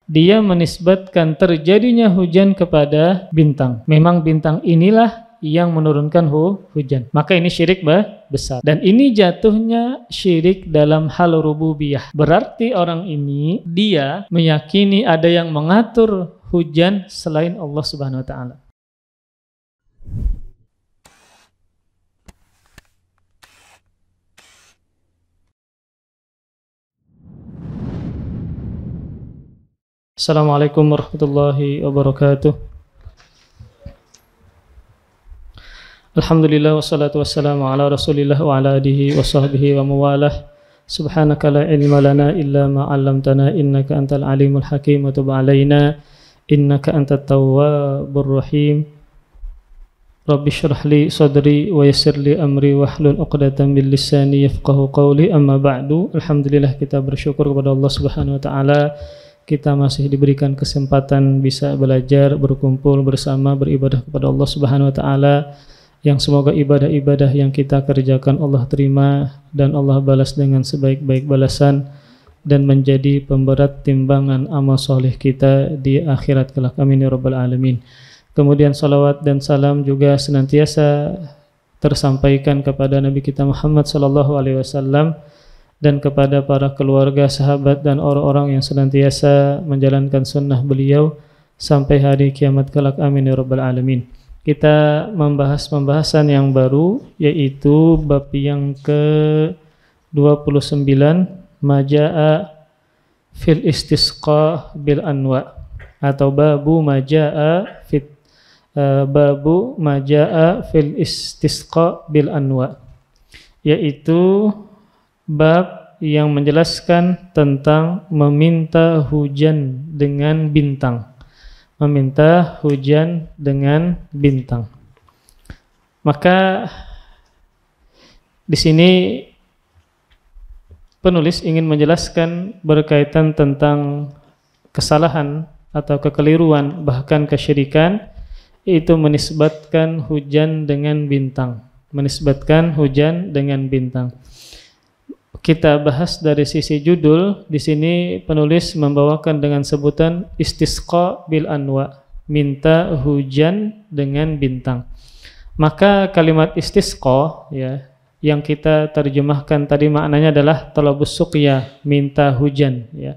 dia menisbatkan terjadinya hujan kepada bintang. Memang bintang inilah yang menurunkan hujan. Maka ini syirik besar. Dan ini jatuhnya syirik dalam hal rububiyah. Berarti orang ini dia meyakini ada yang mengatur hujan selain Allah Subhanahu wa taala. Assalamualaikum warahmatullahi wabarakatuh. Alhamdulillah wassalatu wassalamu ala Rasulillah wa ala alihi wa sahbihi wa mawalah. Subhanaka la ilma lana illa ma 'allamtana innaka antal alimul hakim wa tub 'alaina innaka antat tawwabur rahim. Rabbi shrah li sadri wa yassir li amri wahlul 'uqdatam min lisani yafqahu qawli. Amma ba'du. Alhamdulillah, kita bersyukur kepada Allah Subhanahu wa taala. Kita masih diberikan kesempatan bisa belajar, berkumpul bersama, beribadah kepada Allah Subhanahu wa taala, yang semoga ibadah-ibadah yang kita kerjakan Allah terima dan Allah balas dengan sebaik-baik balasan dan menjadi pemberat timbangan amal soleh kita di akhirat kelak. Amin ya rabbal alamin. Kemudian salawat dan salam juga senantiasa tersampaikan kepada Nabi kita Muhammad sallallahu alaihi wasallam dan kepada para keluarga, sahabat, dan orang-orang yang senantiasa menjalankan sunnah beliau sampai hari kiamat kelak. Amin ya rabbal alamin. Kita membahas pembahasan yang baru, yaitu bab yang ke-29, Maja'a fil istisqa bil anwa, atau babu maja'a fil istisqa bil anwa, yaitu bab yang menjelaskan tentang meminta hujan dengan bintang. Meminta hujan dengan bintang. Maka di sini penulis ingin menjelaskan berkaitan tentang kesalahan atau kekeliruan, bahkan kesyirikan, yaitu menisbatkan hujan dengan bintang. Menisbatkan hujan dengan bintang. Kita bahas dari sisi judul. Di sini penulis membawakan dengan sebutan istisqa bil anwa, minta hujan dengan bintang. Maka kalimat istisqa ya, yang kita terjemahkan tadi maknanya adalah talabus suqya, minta hujan ya.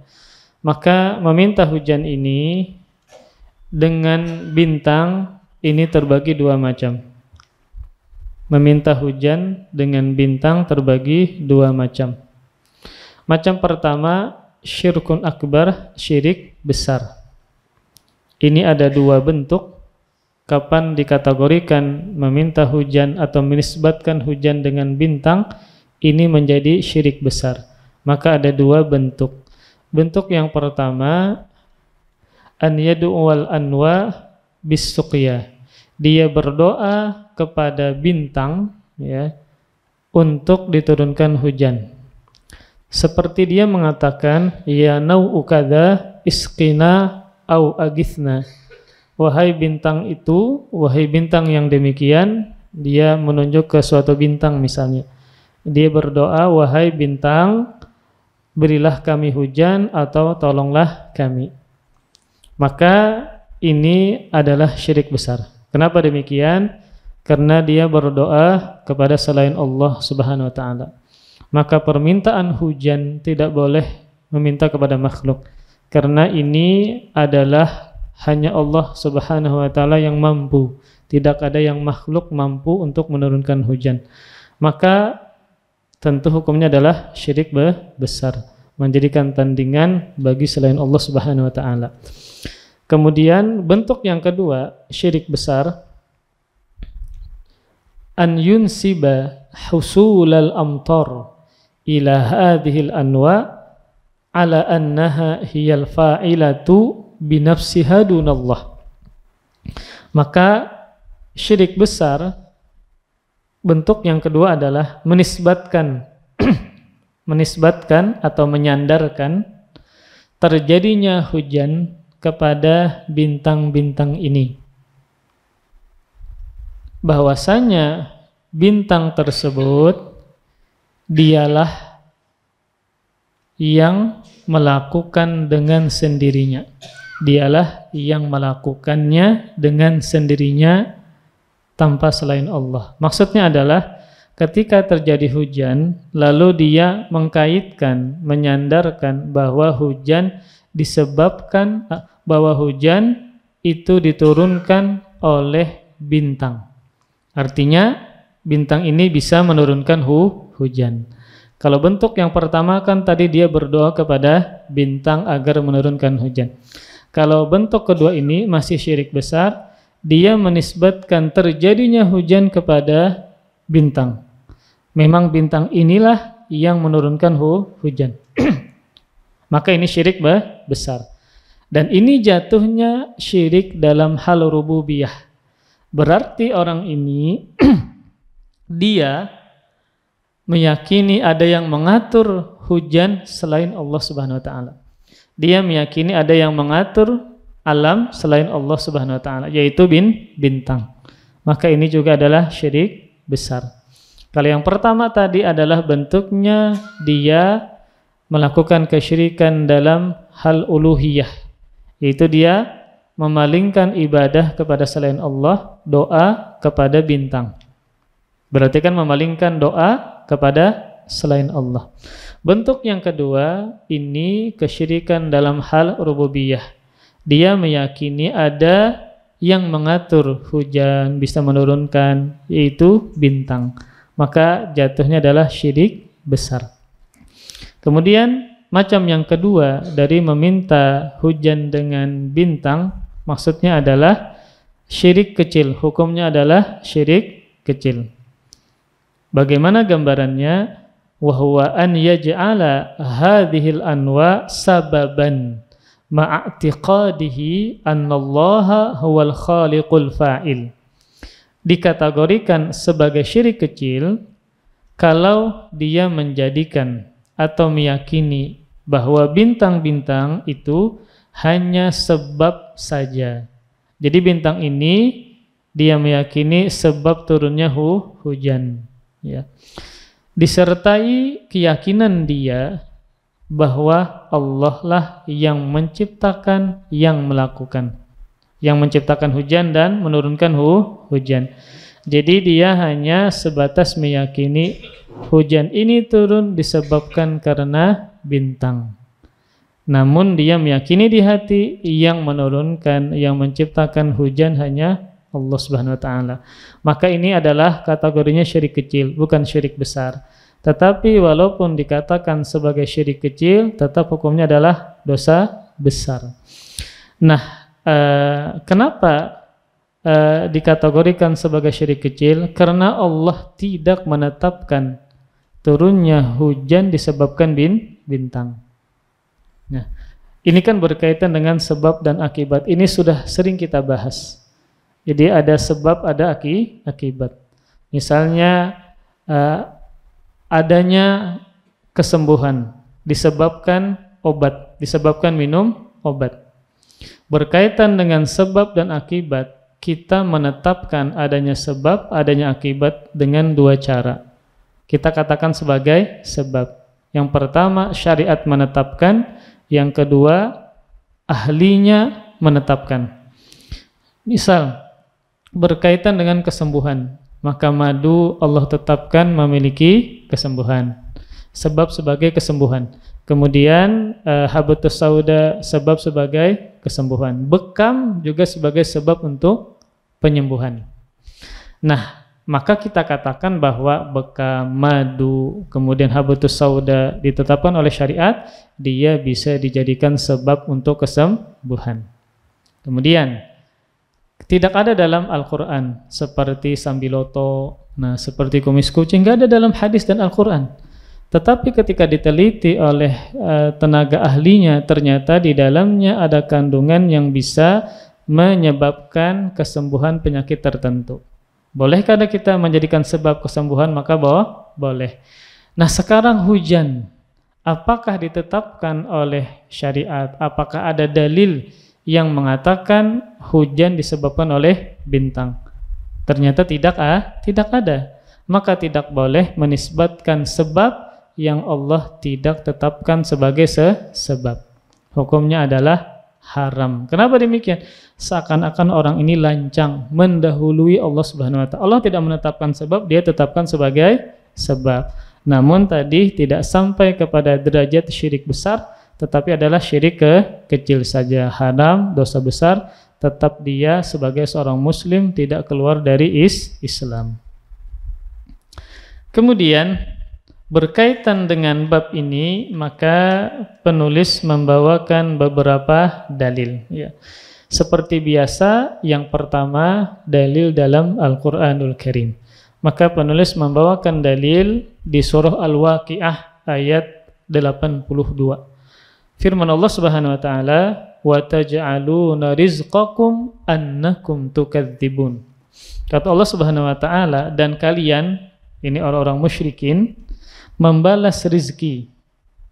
Maka meminta hujan ini dengan bintang ini terbagi dua macam. Meminta hujan dengan bintang terbagi dua macam. Macam pertama, syirkun akbar, syirik besar. Ini ada dua bentuk. Kapan dikategorikan meminta hujan atau menisbatkan hujan dengan bintang, ini menjadi syirik besar. Maka ada dua bentuk. Bentuk yang pertama, an yad'uwal anwa bis suqya. Dia berdoa kepada bintang ya, untuk diturunkan hujan. Seperti dia mengatakan, ya nau'u kadza isqina au agithna. Wahai bintang itu, wahai bintang yang demikian, dia menunjuk ke suatu bintang misalnya. Dia berdoa, wahai bintang, berilah kami hujan atau tolonglah kami. Maka ini adalah syirik besar. Kenapa demikian? Karena dia berdoa kepada selain Allah Subhanahu wa taala. Maka permintaan hujan tidak boleh meminta kepada makhluk. Karena ini adalah hanya Allah Subhanahu wa taala yang mampu. Tidak ada yang makhluk mampu untuk menurunkan hujan. Maka tentu hukumnya adalah syirik besar, menjadikan tandingan bagi selain Allah Subhanahu wa taala. Kemudian bentuk yang kedua, syirik besar, an yunsiba husulal amtar ila hadhil anwa ala annaha hiyal fa'ilatu binafsiha dunallah. Maka syirik besar bentuk yang kedua adalah menisbatkan atau menyandarkan terjadinya hujan kepada bintang-bintang ini, bahwasanya bintang tersebut dialah yang melakukan dengan sendirinya. Dialah yang melakukannya dengan sendirinya tanpa selain Allah. Maksudnya adalah ketika terjadi hujan, lalu dia mengkaitkan, menyandarkan bahwa hujan disebabkan, bahwa hujan itu diturunkan oleh bintang. Artinya bintang ini bisa menurunkan hujan. Kalau bentuk yang pertama kan tadi dia berdoa kepada bintang agar menurunkan hujan. Kalau bentuk kedua ini masih syirik besar, dia menisbatkan terjadinya hujan kepada bintang. Memang bintang inilah yang menurunkan hujan. Maka ini syirik besar. Dan ini jatuhnya syirik dalam hal rububiyah. Berarti orang ini dia meyakini ada yang mengatur hujan selain Allah Subhanahu wa taala. Dia meyakini ada yang mengatur alam selain Allah Subhanahu wa taala, yaitu bintang. Maka ini juga adalah syirik besar. Kalau yang pertama tadi adalah bentuknya dia melakukan kesyirikan dalam hal uluhiyah, yaitu dia memalingkan ibadah kepada selain Allah, doa kepada bintang. Berarti kan memalingkan doa kepada selain Allah. Bentuk yang kedua ini kesyirikan dalam hal rububiyah. Dia meyakini ada yang mengatur hujan, bisa menurunkan, yaitu bintang. Maka jatuhnya adalah syirik besar. Kemudian macam yang kedua dari meminta hujan dengan bintang, maksudnya adalah syirik kecil. Hukumnya adalah syirik kecil. Bagaimana gambarannya? Wa huwa an yaj'ala hadhil anwa sababan ma'atiqadihi annallaha huwal khaliqul fa'il. Dikategorikan sebagai syirik kecil kalau dia menjadikan atau meyakini bahwa bintang-bintang itu hanya sebab saja. Jadi bintang ini dia meyakini sebab turunnya hujan, ya. Disertai keyakinan dia bahwa Allah lah yang menciptakan, yang melakukan, yang menciptakan hujan dan menurunkan hujan. Jadi dia hanya sebatas meyakini hujan ini turun disebabkan karena bintang. Namun dia meyakini di hati yang menurunkan, yang menciptakan hujan hanya Allah Subhanahu wa taala. Maka ini adalah kategorinya syirik kecil, bukan syirik besar. Tetapi walaupun dikatakan sebagai syirik kecil, tetap hukumnya adalah dosa besar. Nah, kenapa dikategorikan sebagai syirik kecil? Karena Allah tidak menetapkan turunnya hujan disebabkan bintang. Nah, ini kan berkaitan dengan sebab dan akibat. Ini sudah sering kita bahas. Jadi ada sebab, ada akibat. Misalnya adanya kesembuhan disebabkan obat, disebabkan minum obat. Berkaitan dengan sebab dan akibat, kita menetapkan adanya sebab, adanya akibat dengan dua cara. Kita katakan sebagai sebab. Yang pertama syariat menetapkan, yang kedua ahlinya menetapkan. Misal berkaitan dengan kesembuhan, maka madu Allah tetapkan memiliki kesembuhan, sebab sebagai kesembuhan. Kemudian habatus sauda sebab sebagai kesembuhan. Bekam juga sebagai sebab untuk penyembuhan. Nah, maka kita katakan bahwa bekam, madu, kemudian habatus sauda ditetapkan oleh syariat, dia bisa dijadikan sebab untuk kesembuhan. Kemudian tidak ada dalam Al-Quran seperti sambiloto, nah seperti kumis kucing, tidak ada dalam hadis dan Al-Quran. Tetapi ketika diteliti oleh tenaga ahlinya, ternyata di dalamnya ada kandungan yang bisa menyebabkan kesembuhan penyakit tertentu. Bolehkah kita menjadikan sebab kesembuhan? Maka boleh. Nah sekarang hujan, apakah ditetapkan oleh syariat? Apakah ada dalil yang mengatakan hujan disebabkan oleh bintang? Ternyata tidak ada. Maka tidak boleh menisbatkan sebab yang Allah tidak tetapkan sebagai sebab. Hukumnya adalah haram. Kenapa demikian? Seakan-akan orang ini lancang mendahului Allah Subhanahu wa taala. Allah tidak menetapkan sebab, dia tetapkan sebagai sebab. Namun tadi tidak sampai kepada derajat syirik besar, tetapi adalah syirik kecil saja. Haram, dosa besar, tetap dia sebagai seorang muslim tidak keluar dari Islam. Kemudian berkaitan dengan bab ini, maka penulis membawakan beberapa dalil, ya. Seperti biasa, yang pertama dalil dalam Al-Qur'anul Karim. Maka penulis membawakan dalil di surah Al-Waqiah ayat 82. Firman Allah Subhanahu wa taala, "Wa taj'aluna rizqakum annakum tukadzibun." Kata Allah Subhanahu wa taala, dan kalian, ini orang-orang musyrikin, membalas rizki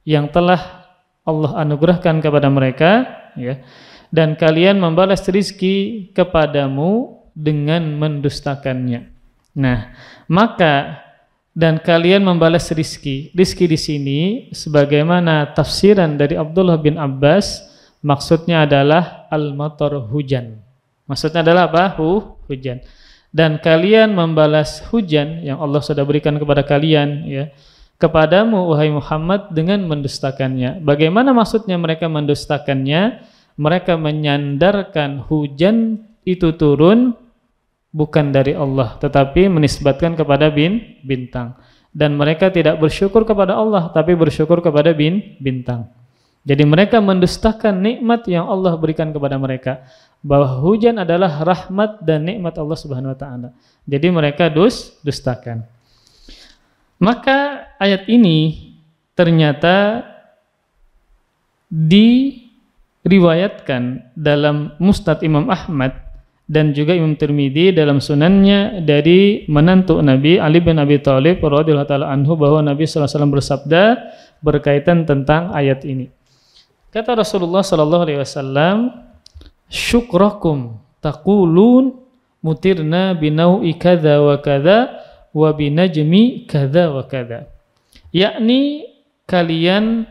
yang telah Allah anugerahkan kepada mereka, ya. Dan kalian membalas rizki kepadamu dengan mendustakannya. Nah, maka dan kalian membalas rizki. Rizki di sini sebagaimana tafsiran dari Abdullah bin Abbas, maksudnya adalah al-matar, hujan. Maksudnya adalah apa? Hujan. Dan kalian membalas hujan yang Allah sudah berikan kepada kalian, ya, kepadamu wahai Muhammad dengan mendustakannya. Bagaimana maksudnya mereka mendustakannya? Mereka menyandarkan hujan itu turun bukan dari Allah, tetapi menisbatkan kepada bintang. Dan mereka tidak bersyukur kepada Allah, tapi bersyukur kepada bintang. Jadi mereka mendustakan nikmat yang Allah berikan kepada mereka, bahwa hujan adalah rahmat dan nikmat Allah Subhanahu wa taala. Jadi mereka dustakan. Maka ayat ini ternyata diriwayatkan dalam Musnad Imam Ahmad dan juga Imam Tirmidzi dalam sunannya dari menantu Nabi Ali bin Abi Thalib radhiyallahu taala anhu, bahwa Nabi sallallahu alaihi wasallam bersabda berkaitan tentang ayat ini. Kata Rasulullah sallallahu alaihi wasallam, "Syukrakum taqulun mutirna binau'i kadza wa kadza wa binajmi kadza wa kadza." Yakni kalian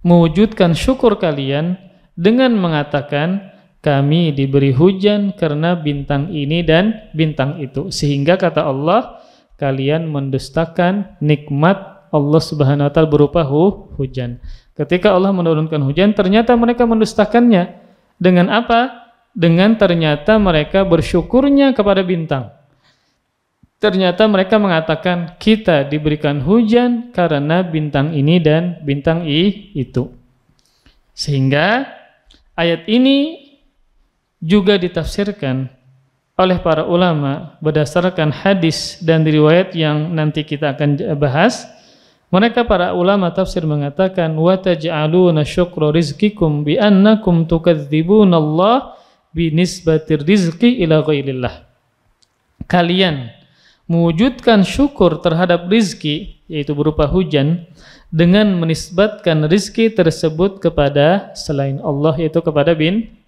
mewujudkan syukur kalian dengan mengatakan kami diberi hujan karena bintang ini dan bintang itu, sehingga kata Allah kalian mendustakan nikmat Allah Subhanahu wa taala berupa hujan. Ketika Allah menurunkan hujan, ternyata mereka mendustakannya. Dengan apa? Dengan ternyata mereka bersyukurnya kepada bintang. Ternyata mereka mengatakan kita diberikan hujan karena bintang ini dan bintang itu. Sehingga ayat ini juga ditafsirkan oleh para ulama berdasarkan hadis dan riwayat yang nanti kita akan bahas. Mereka para ulama tafsir mengatakan wa taj'aluna syukra rizqikum bi annakum tukadzibunallah bi nisbatir rizqi ila ghairillah. Kalian mewujudkan syukur terhadap rizki, yaitu berupa hujan, dengan menisbatkan rizki tersebut kepada selain Allah, yaitu kepada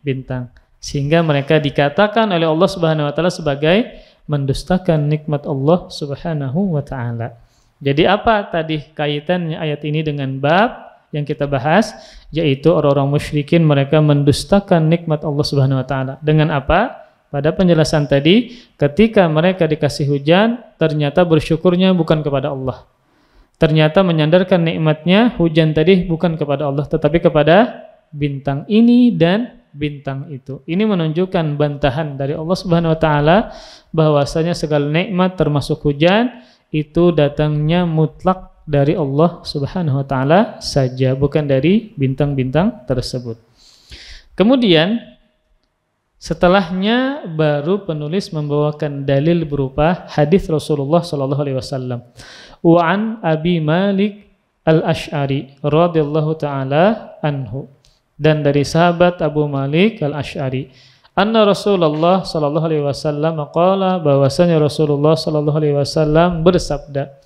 bintang. Sehingga mereka dikatakan oleh Allah Subhanahu wa taala sebagai mendustakan nikmat Allah Subhanahu wa taala. Jadi apa tadi kaitannya ayat ini dengan bab yang kita bahas, yaitu orang-orang musyrikin mereka mendustakan nikmat Allah Subhanahu wa taala. Dengan apa? Pada penjelasan tadi, ketika mereka dikasih hujan, ternyata bersyukurnya bukan kepada Allah. Ternyata menyandarkan nikmatnya, hujan tadi bukan kepada Allah, tetapi kepada bintang ini dan bintang itu. Ini menunjukkan bantahan dari Allah Subhanahu wa taala bahwasanya segala nikmat termasuk hujan itu datangnya mutlak dari Allah Subhanahu wa taala saja, bukan dari bintang-bintang tersebut. Kemudian setelahnya baru penulis membawakan dalil berupa hadis Rasulullah sallallahu alaihi wasallam. Wa an Abi Malik Al-Asy'ari radhiyallahu taala anhu, dan dari sahabat Abu Malik Al-Asy'ari, anna Rasulullah sallallahu alaihi wasallam qala, bahwasanya Rasulullah sallallahu alaihi wasallam bersabda,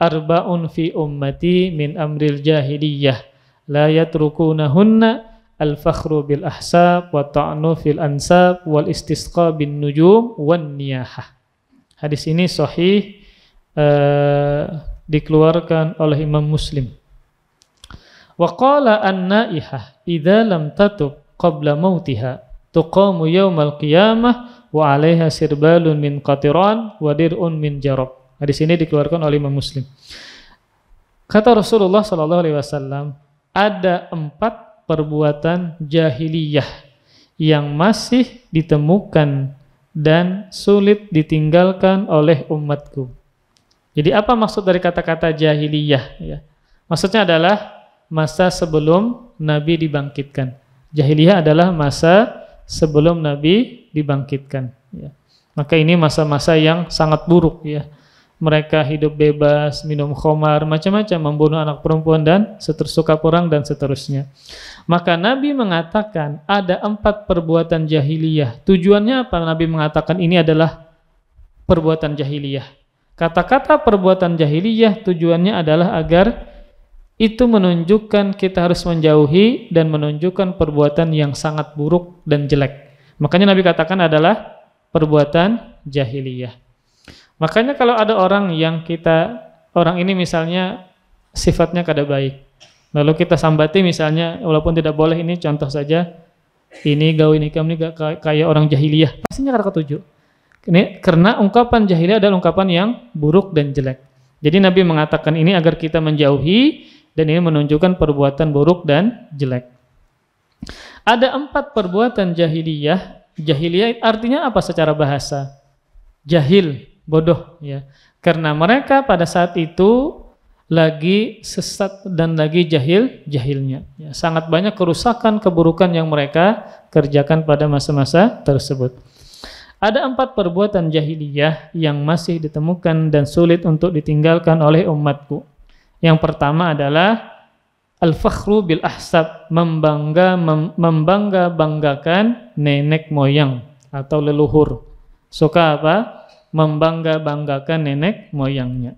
arba'un fi ummati min amril jahiliyah la yatrukunahunna al-fakhru bil ahsab wa ta'nu fil ansab wal istisqa bin nujum wan niyahah. Hadis ini sahih dikeluarkan oleh Imam Muslim. Wa qala an-naihah idza lam tatub qabla mautiha tuqamu yaumal qiyamah wa 'alaiha sirbalun min qatiran wa dir'un min jarab. Hadis ini dikeluarkan oleh Imam Muslim. Kata Rasulullah sallallahu alaihi wasallam, ada 4 perbuatan jahiliyah yang masih ditemukan dan sulit ditinggalkan oleh umatku. Jadi apa maksud dari kata-kata jahiliyah ya? Maksudnya adalah masa sebelum Nabi dibangkitkan. Jahiliyah adalah masa sebelum Nabi dibangkitkan ya. Maka ini masa-masa yang sangat buruk ya. Mereka hidup bebas, minum khamar, macam-macam, membunuh anak perempuan dan setersuka perang dan seterusnya. Maka Nabi mengatakan ada 4 perbuatan jahiliyah. Tujuannya apa? Nabi mengatakan ini adalah perbuatan jahiliyah. Kata-kata perbuatan jahiliyah tujuannya adalah agar itu menunjukkan kita harus menjauhi dan menunjukkan perbuatan yang sangat buruk dan jelek. Makanya Nabi katakan adalah perbuatan jahiliyah. Makanya kalau ada orang yang orang ini misalnya sifatnya kada baik, lalu kita sambati misalnya, walaupun tidak boleh, ini contoh saja, ini gawe nikam ini gak kayak orang jahiliyah, pastinya kada ketujuh. Ini karena ungkapan jahiliyah adalah ungkapan yang buruk dan jelek. Jadi Nabi mengatakan ini agar kita menjauhi, dan ini menunjukkan perbuatan buruk dan jelek. Ada 4 perbuatan jahiliyah. Jahiliyah artinya apa secara bahasa? Jahil, bodoh ya. Karena mereka pada saat itu lagi sesat dan lagi jahilnya. Ya, sangat banyak kerusakan, keburukan yang mereka kerjakan pada masa-masa tersebut. Ada 4 perbuatan jahiliyah yang masih ditemukan dan sulit untuk ditinggalkan oleh umatku. Yang pertama adalah al-fakhru bil ahsab, membangga-banggakan nenek moyang atau leluhur. Suka apa? Membangga-banggakan nenek moyangnya.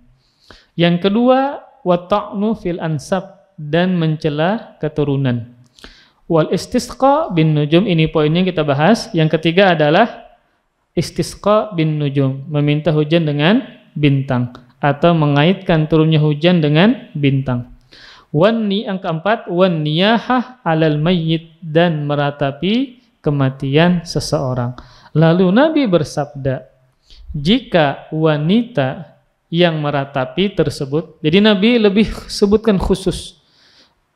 Yang kedua, wa ta'nu fil ansab, dan mencela keturunan. Wal istisqa bin nujum, ini poinnya kita bahas. Yang ketiga adalah istisqa bin nujum, meminta hujan dengan bintang atau mengaitkan turunnya hujan dengan bintang. Yang keempat, wan niyahah alal mayyit, dan meratapi kematian seseorang. Lalu Nabi bersabda, jika wanita yang meratapi tersebut, jadi Nabi lebih sebutkan khusus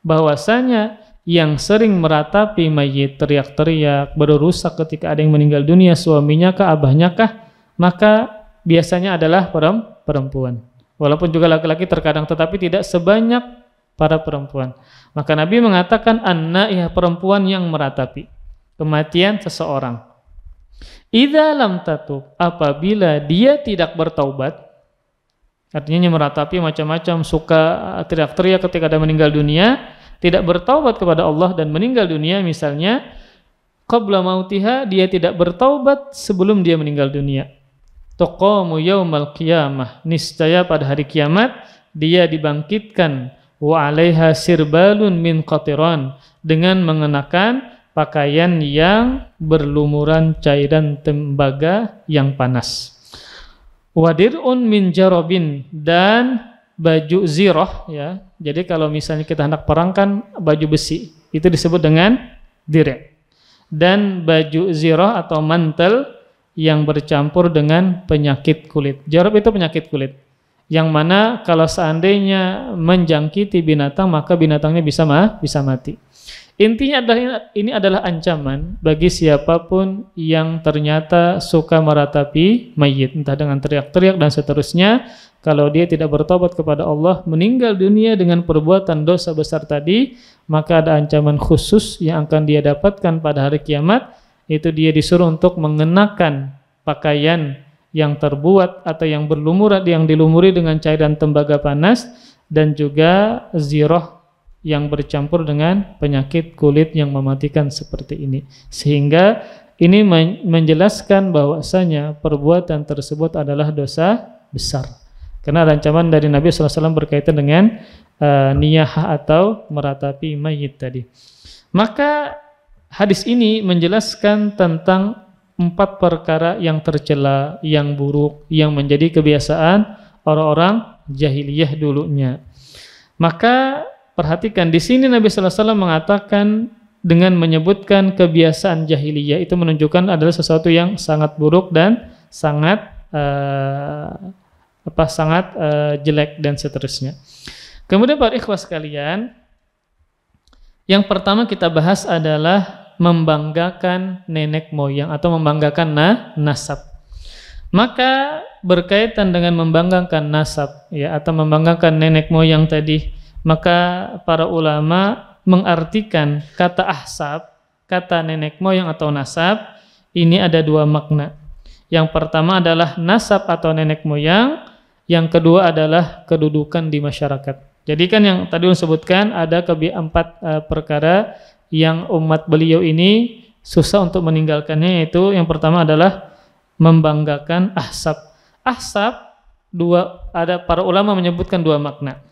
bahwasanya yang sering meratapi mayit, teriak-teriak, berurusak ketika ada yang meninggal dunia, suaminya kah, abahnya kah, maka biasanya adalah perempuan. Walaupun juga laki-laki terkadang, tetapi tidak sebanyak para perempuan. Maka Nabi mengatakan an-naihah, perempuan yang meratapi kematian seseorang. Idza lam tatub, apabila dia tidak bertaubat, artinya meratapi macam-macam, suka teriak-teriak ketika ada meninggal dunia, tidak bertaubat kepada Allah dan meninggal dunia, misalnya qabla mautiha, dia tidak bertaubat sebelum dia meninggal dunia. Tuqamu yaumal qiyamah, niscaya pada hari kiamat dia dibangkitkan, wa 'alaiha sirbalun min qatiran, dengan mengenakan pakaian yang berlumuran cairan tembaga yang panas. Wa dir'un min jarabin, dan baju zirah ya. Jadi kalau misalnya kita hendak perang kan baju besi, itu disebut dengan dir'. Dan baju zirah atau mantel yang bercampur dengan penyakit kulit. Jarab itu penyakit kulit, yang mana kalau seandainya menjangkiti binatang, maka binatangnya bisa mati. Intinya adalah ini adalah ancaman bagi siapapun yang ternyata suka meratapi mayit, entah dengan teriak-teriak dan seterusnya. Kalau dia tidak bertobat kepada Allah, meninggal dunia dengan perbuatan dosa besar tadi, maka ada ancaman khusus yang akan dia dapatkan pada hari kiamat. Itu dia disuruh untuk mengenakan pakaian yang terbuat atau yang berlumuran, yang dilumuri dengan cairan tembaga panas, dan juga zirah yang bercampur dengan penyakit kulit yang mematikan seperti ini. Sehingga ini menjelaskan bahwasanya perbuatan tersebut adalah dosa besar. Karena ada ancaman dari Nabi SAW berkaitan dengan niyahah atau meratapi mayit tadi. Maka hadis ini menjelaskan tentang 4 perkara yang tercela, yang buruk, yang menjadi kebiasaan orang-orang jahiliyah dulunya. Maka perhatikan di sini Nabi sallallahu alaihi wasallam mengatakan dengan menyebutkan kebiasaan jahiliyah itu menunjukkan adalah sesuatu yang sangat buruk dan sangat jelek dan seterusnya. Kemudian para ikhwah sekalian, yang pertama kita bahas adalah membanggakan nenek moyang atau membanggakan nasab. Maka berkaitan dengan membanggakan nasab ya atau membanggakan nenek moyang tadi, maka para ulama mengartikan kata ahsab, kata nenek moyang atau nasab, ini ada dua makna. Yang pertama adalah nasab atau nenek moyang, yang kedua adalah kedudukan di masyarakat. Jadi kan yang tadi disebutkan ada empat perkara yang umat beliau ini susah untuk meninggalkannya, yaitu yang pertama adalah membanggakan ahsab. Ahsab ada para ulama menyebutkan dua makna.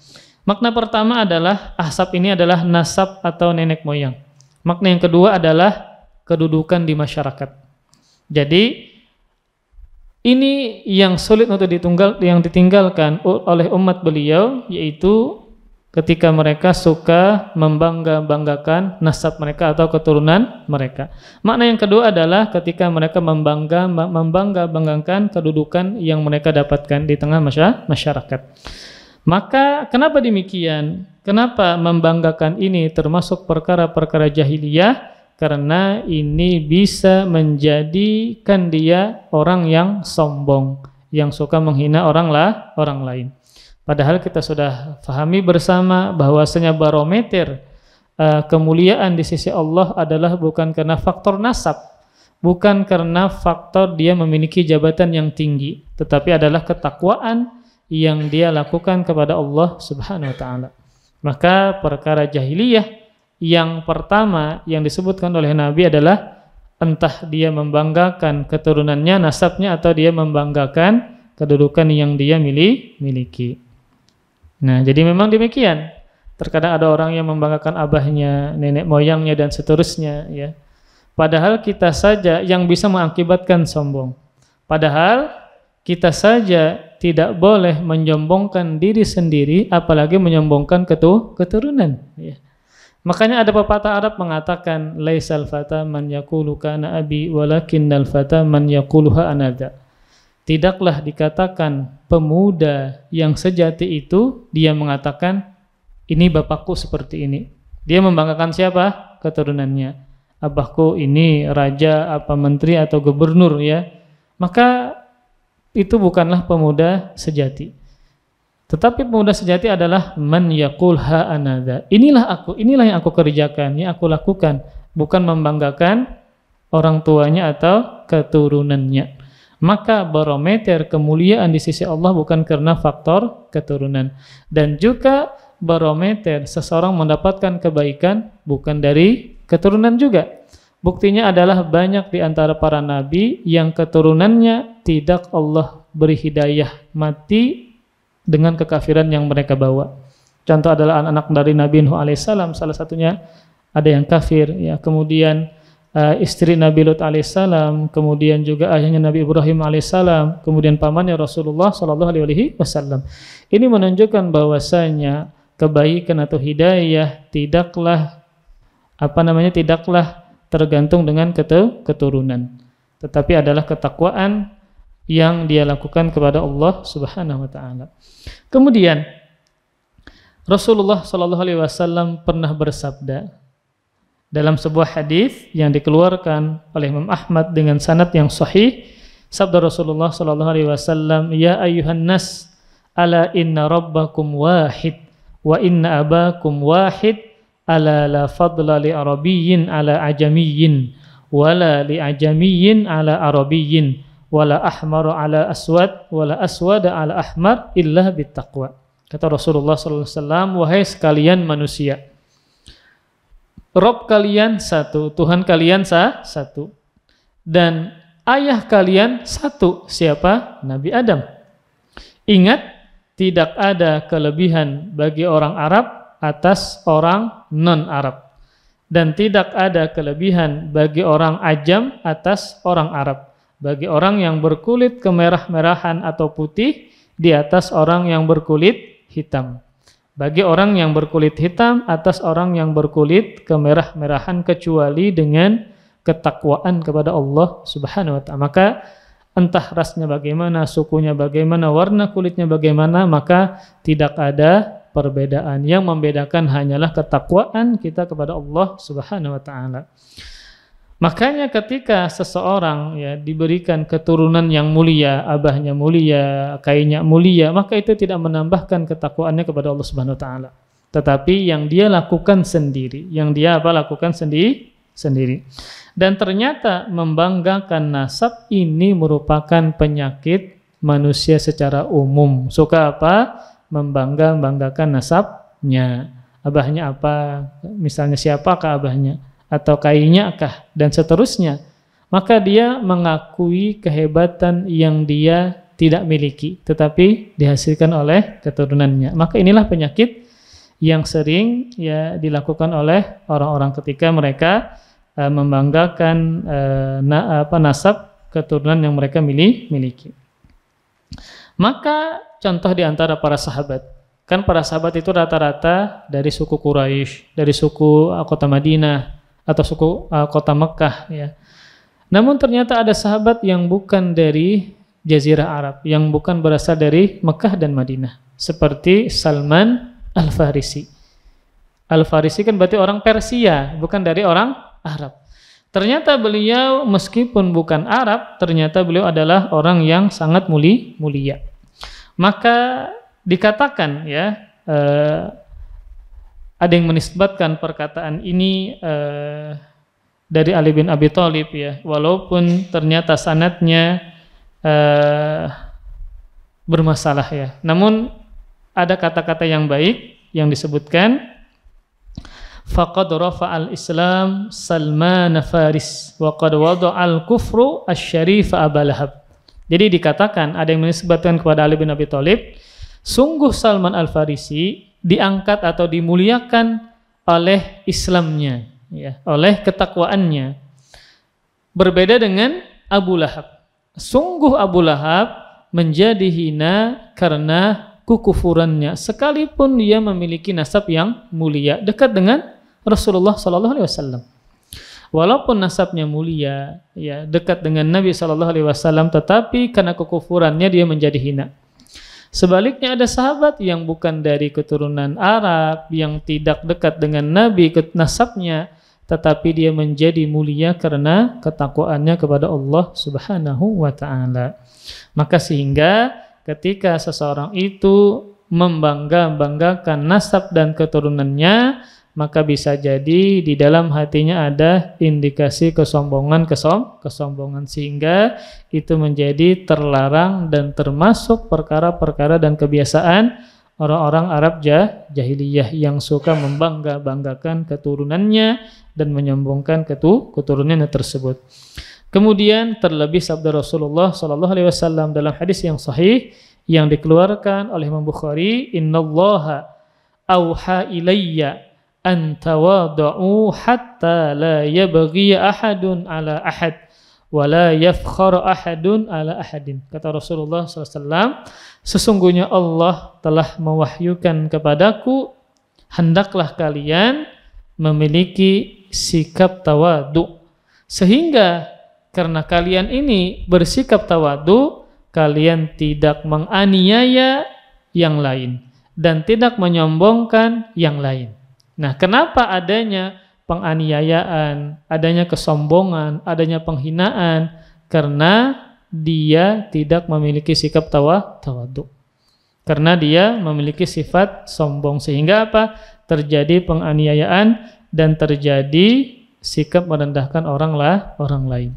Makna pertama adalah ahsab ini adalah nasab atau nenek moyang. Makna yang kedua adalah kedudukan di masyarakat. Jadi ini yang sulit untuk ditinggalkan oleh umat beliau, yaitu ketika mereka suka membanggakan nasab mereka atau keturunan mereka. Makna yang kedua adalah ketika mereka membanggakan kedudukan yang mereka dapatkan di tengah masyarakat. Maka kenapa demikian? Kenapa membanggakan ini termasuk perkara-perkara jahiliyah? Karena ini bisa menjadikan dia orang yang sombong, yang suka menghina orang lain. Padahal kita sudah pahami bersama bahwasanya barometer kemuliaan di sisi Allah adalah bukan karena faktor nasab, bukan karena faktor dia memiliki jabatan yang tinggi, tetapi adalah ketakwaan yang dia lakukan kepada Allah Subhanahu wa taala. Maka perkara jahiliyah yang pertama yang disebutkan oleh Nabi adalah entah dia membanggakan keturunannya, nasabnya, atau dia membanggakan kedudukan yang dia miliki. Nah, jadi memang demikian. Terkadang ada orang yang membanggakan abahnya, nenek moyangnya dan seterusnya ya. Padahal kita saja yang bisa mengakibatkan sombong. Padahal kita saja tidak boleh menyombongkan diri sendiri, apalagi menyombongkan keturunan. Ya. Makanya ada pepatah Arab mengatakan, laisal fata man yaqulu kana abi walakinnal fata man yaquluha anada. Tidaklah dikatakan pemuda yang sejati itu dia mengatakan ini bapakku seperti ini. Dia membanggakan siapa? Keturunannya. Abahku ini raja, apa menteri atau gubernur ya. Maka itu bukanlah pemuda sejati. Tetapi pemuda sejati adalah man yaqulha anada. Inilah yang aku kerjakan, yang aku lakukan, bukan membanggakan orang tuanya atau keturunannya. Maka barometer kemuliaan di sisi Allah bukan karena faktor keturunan, dan juga barometer seseorang mendapatkan kebaikan bukan dari keturunan juga. Buktinya adalah banyak di antara para nabi yang keturunannya tidak Allah beri hidayah, mati dengan kekafiran yang mereka bawa. Contoh adalah anak-anak dari Nabi Nuh alaihissalam, salah satunya ada yang kafir ya. Kemudian istri Nabi Lut alaihissalam, kemudian juga ayahnya Nabi Ibrahim alaihissalam, kemudian pamannya Rasulullah sallallahu alaihi wasallam. Ini menunjukkan bahwasanya kebaikan atau hidayah tidaklah tergantung dengan keturunan, tetapi adalah ketakwaan yang dia lakukan kepada Allah Subhanahu wa taala. Kemudian Rasulullah sallallahu alaihi wasallam pernah bersabda dalam sebuah hadis yang dikeluarkan oleh Imam Ahmad dengan sanad yang sahih, sabda Rasulullah sallallahu alaihi wasallam, "Ya ayyuhan nas, ala inna rabbakum wahid wa inna abakum wahid. Ala la fadla li arabiyyin ala ajamiyyin wala li ajamiyyin ala arabiyyin wala ahmaru ala aswad wala aswada ala ahmar illa bittaqwa." Kata Rasulullah sallallahu alaihi wasallam, "Wahai sekalian manusia, Rabb kalian satu, Tuhan kalian satu, dan ayah kalian satu." Siapa? Nabi Adam. Ingat, tidak ada kelebihan bagi orang Arab atas orang non-Arab, dan tidak ada kelebihan bagi orang Ajam atas orang Arab. Bagi orang yang berkulit kemerah-merahan atau putih, di atas orang yang berkulit hitam. Bagi orang yang berkulit hitam atas orang yang berkulit kemerah-merahan kecuali dengan ketakwaan kepada Allah Subhanahu wa taala. Maka entah rasnya bagaimana, sukunya bagaimana, warna kulitnya bagaimana, maka tidak ada perbedaan. Yang membedakan hanyalah ketakwaan kita kepada Allah Subhanahu wa taala. Makanya ketika seseorang ya diberikan keturunan yang mulia, abahnya mulia, kakeknya mulia, maka itu tidak menambahkan ketakwaannya kepada Allah Subhanahu wa taala. Tetapi yang dia lakukan sendiri, yang dia lakukan sendiri. Dan ternyata membanggakan nasab ini merupakan penyakit manusia secara umum. Suka apa? Membanggakan nasabnya. Abahnya apa? Misalnya siapakah abahnya? Atau kayaknya kah, dan seterusnya, maka dia mengakui kehebatan yang dia tidak miliki, tetapi dihasilkan oleh keturunannya. Maka inilah penyakit yang sering ya dilakukan oleh orang-orang ketika mereka membanggakan nasab keturunan yang mereka miliki. Maka contoh di antara para sahabat, kan para sahabat itu rata-rata dari suku Quraisy, dari suku kota Madinah, atau suku kota Mekah ya. Namun ternyata ada sahabat yang bukan dari Jazirah Arab, yang bukan berasal dari Mekah dan Madinah, seperti Salman Al-Farisi. Al-Farisi kan berarti orang Persia, bukan dari orang Arab. Ternyata beliau meskipun bukan Arab, ternyata beliau adalah orang yang sangat mulia. Maka dikatakan ya, ada yang menisbatkan perkataan ini dari Ali bin Abi Thalib ya, walaupun ternyata sanadnya bermasalah ya. Namun ada kata-kata yang baik yang disebutkan, faqad rafa'al Islam Salman Faris wa qad wada'al kufru asy-syarif Abu Lahab. Jadi dikatakan, ada yang menisbatkan kepada Ali bin Abi Thalib, sungguh Salman Al-Farisi diangkat atau dimuliakan oleh Islamnya, ya, oleh ketakwaannya. Berbeda dengan Abu Lahab. Sungguh Abu Lahab menjadi hina karena kekufurannya, sekalipun dia memiliki nasab yang mulia, dekat dengan Rasulullah SAW. Walaupun nasabnya mulia, ya, dekat dengan Nabi SAW, tetapi karena kekufurannya dia menjadi hina. Sebaliknya ada sahabat yang bukan dari keturunan Arab, yang tidak dekat dengan Nabi nasabnya, tetapi dia menjadi mulia karena ketakwaannya kepada Allah Subhanahu wa taala. Maka sehingga ketika seseorang itu membanggakan nasab dan keturunannya, maka bisa jadi di dalam hatinya ada indikasi kesombongan, sehingga itu menjadi terlarang dan termasuk perkara-perkara dan kebiasaan orang-orang Arab jahiliyah yang suka membanggakan keturunannya dan menyombongkan keturunannya tersebut. Kemudian terlebih sabda Rasulullah SAW dalam hadis yang sahih yang dikeluarkan oleh Imam Bukhari, innallaha auha ilayya an tawada'u hatta la yabghi ahadun ala ahad wa la yafkhar ahadun ala ahadin. Kata Rasulullah SAW, sesungguhnya Allah telah mewahyukan kepadaku, hendaklah kalian memiliki sikap tawadu, sehingga karena kalian ini bersikap tawadu, kalian tidak menganiaya yang lain dan tidak menyombongkan yang lain. Nah, kenapa adanya penganiayaan, adanya kesombongan, adanya penghinaan? Karena dia tidak memiliki sikap tawadu. Karena dia memiliki sifat sombong, sehingga apa? Terjadi penganiayaan dan terjadi sikap merendahkan orang lain.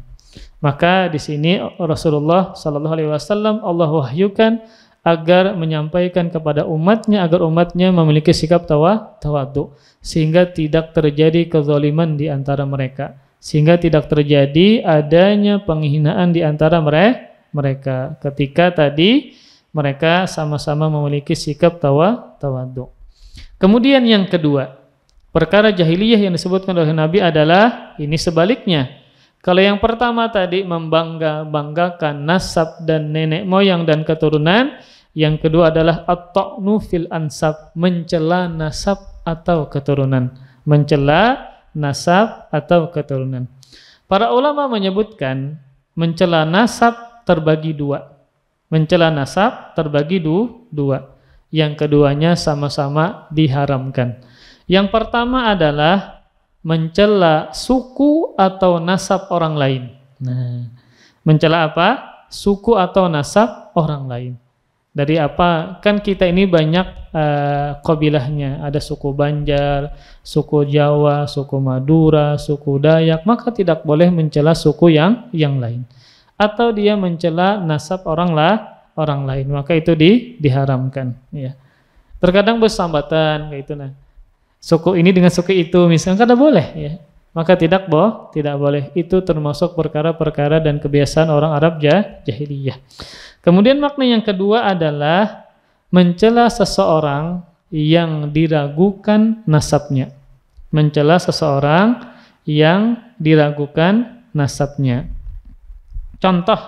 Maka di sini Rasulullah SAW Allah wahyukan agar menyampaikan kepada umatnya agar umatnya memiliki sikap tawadu, sehingga tidak terjadi kezaliman di antara mereka, sehingga tidak terjadi adanya penghinaan di antara mereka ketika tadi mereka sama-sama memiliki sikap tawadu. Kemudian yang kedua, perkara jahiliyah yang disebutkan oleh Nabi adalah ini sebaliknya. Kalau yang pertama tadi membanggakan nasab dan nenek moyang dan keturunan, Yang kedua adalah at-ta'nu fil ansab, mencela nasab atau keturunan. Mencela nasab atau keturunan. Para ulama menyebutkan mencela nasab terbagi dua. Mencela nasab terbagi dua. Yang keduanya sama-sama diharamkan. Yang pertama adalah mencela suku atau nasab orang lain. Nah, mencela apa? Suku atau nasab orang lain. Dari apa? Kan kita ini banyak qabilahnya. Ada suku Banjar, suku Jawa, suku Madura, suku Dayak. Maka tidak boleh mencela suku yang lain. Atau dia mencela nasab orang lain. Maka itu diharamkan. Ya. Terkadang bersambatan kayak itu. Nah, suku ini dengan suku itu misalnya kada boleh. Ya. Maka tidak boleh. Itu termasuk perkara-perkara dan kebiasaan orang Arab jahiliyah. Kemudian makna yang kedua adalah mencela seseorang yang diragukan nasabnya. Mencela seseorang yang diragukan nasabnya. Contoh,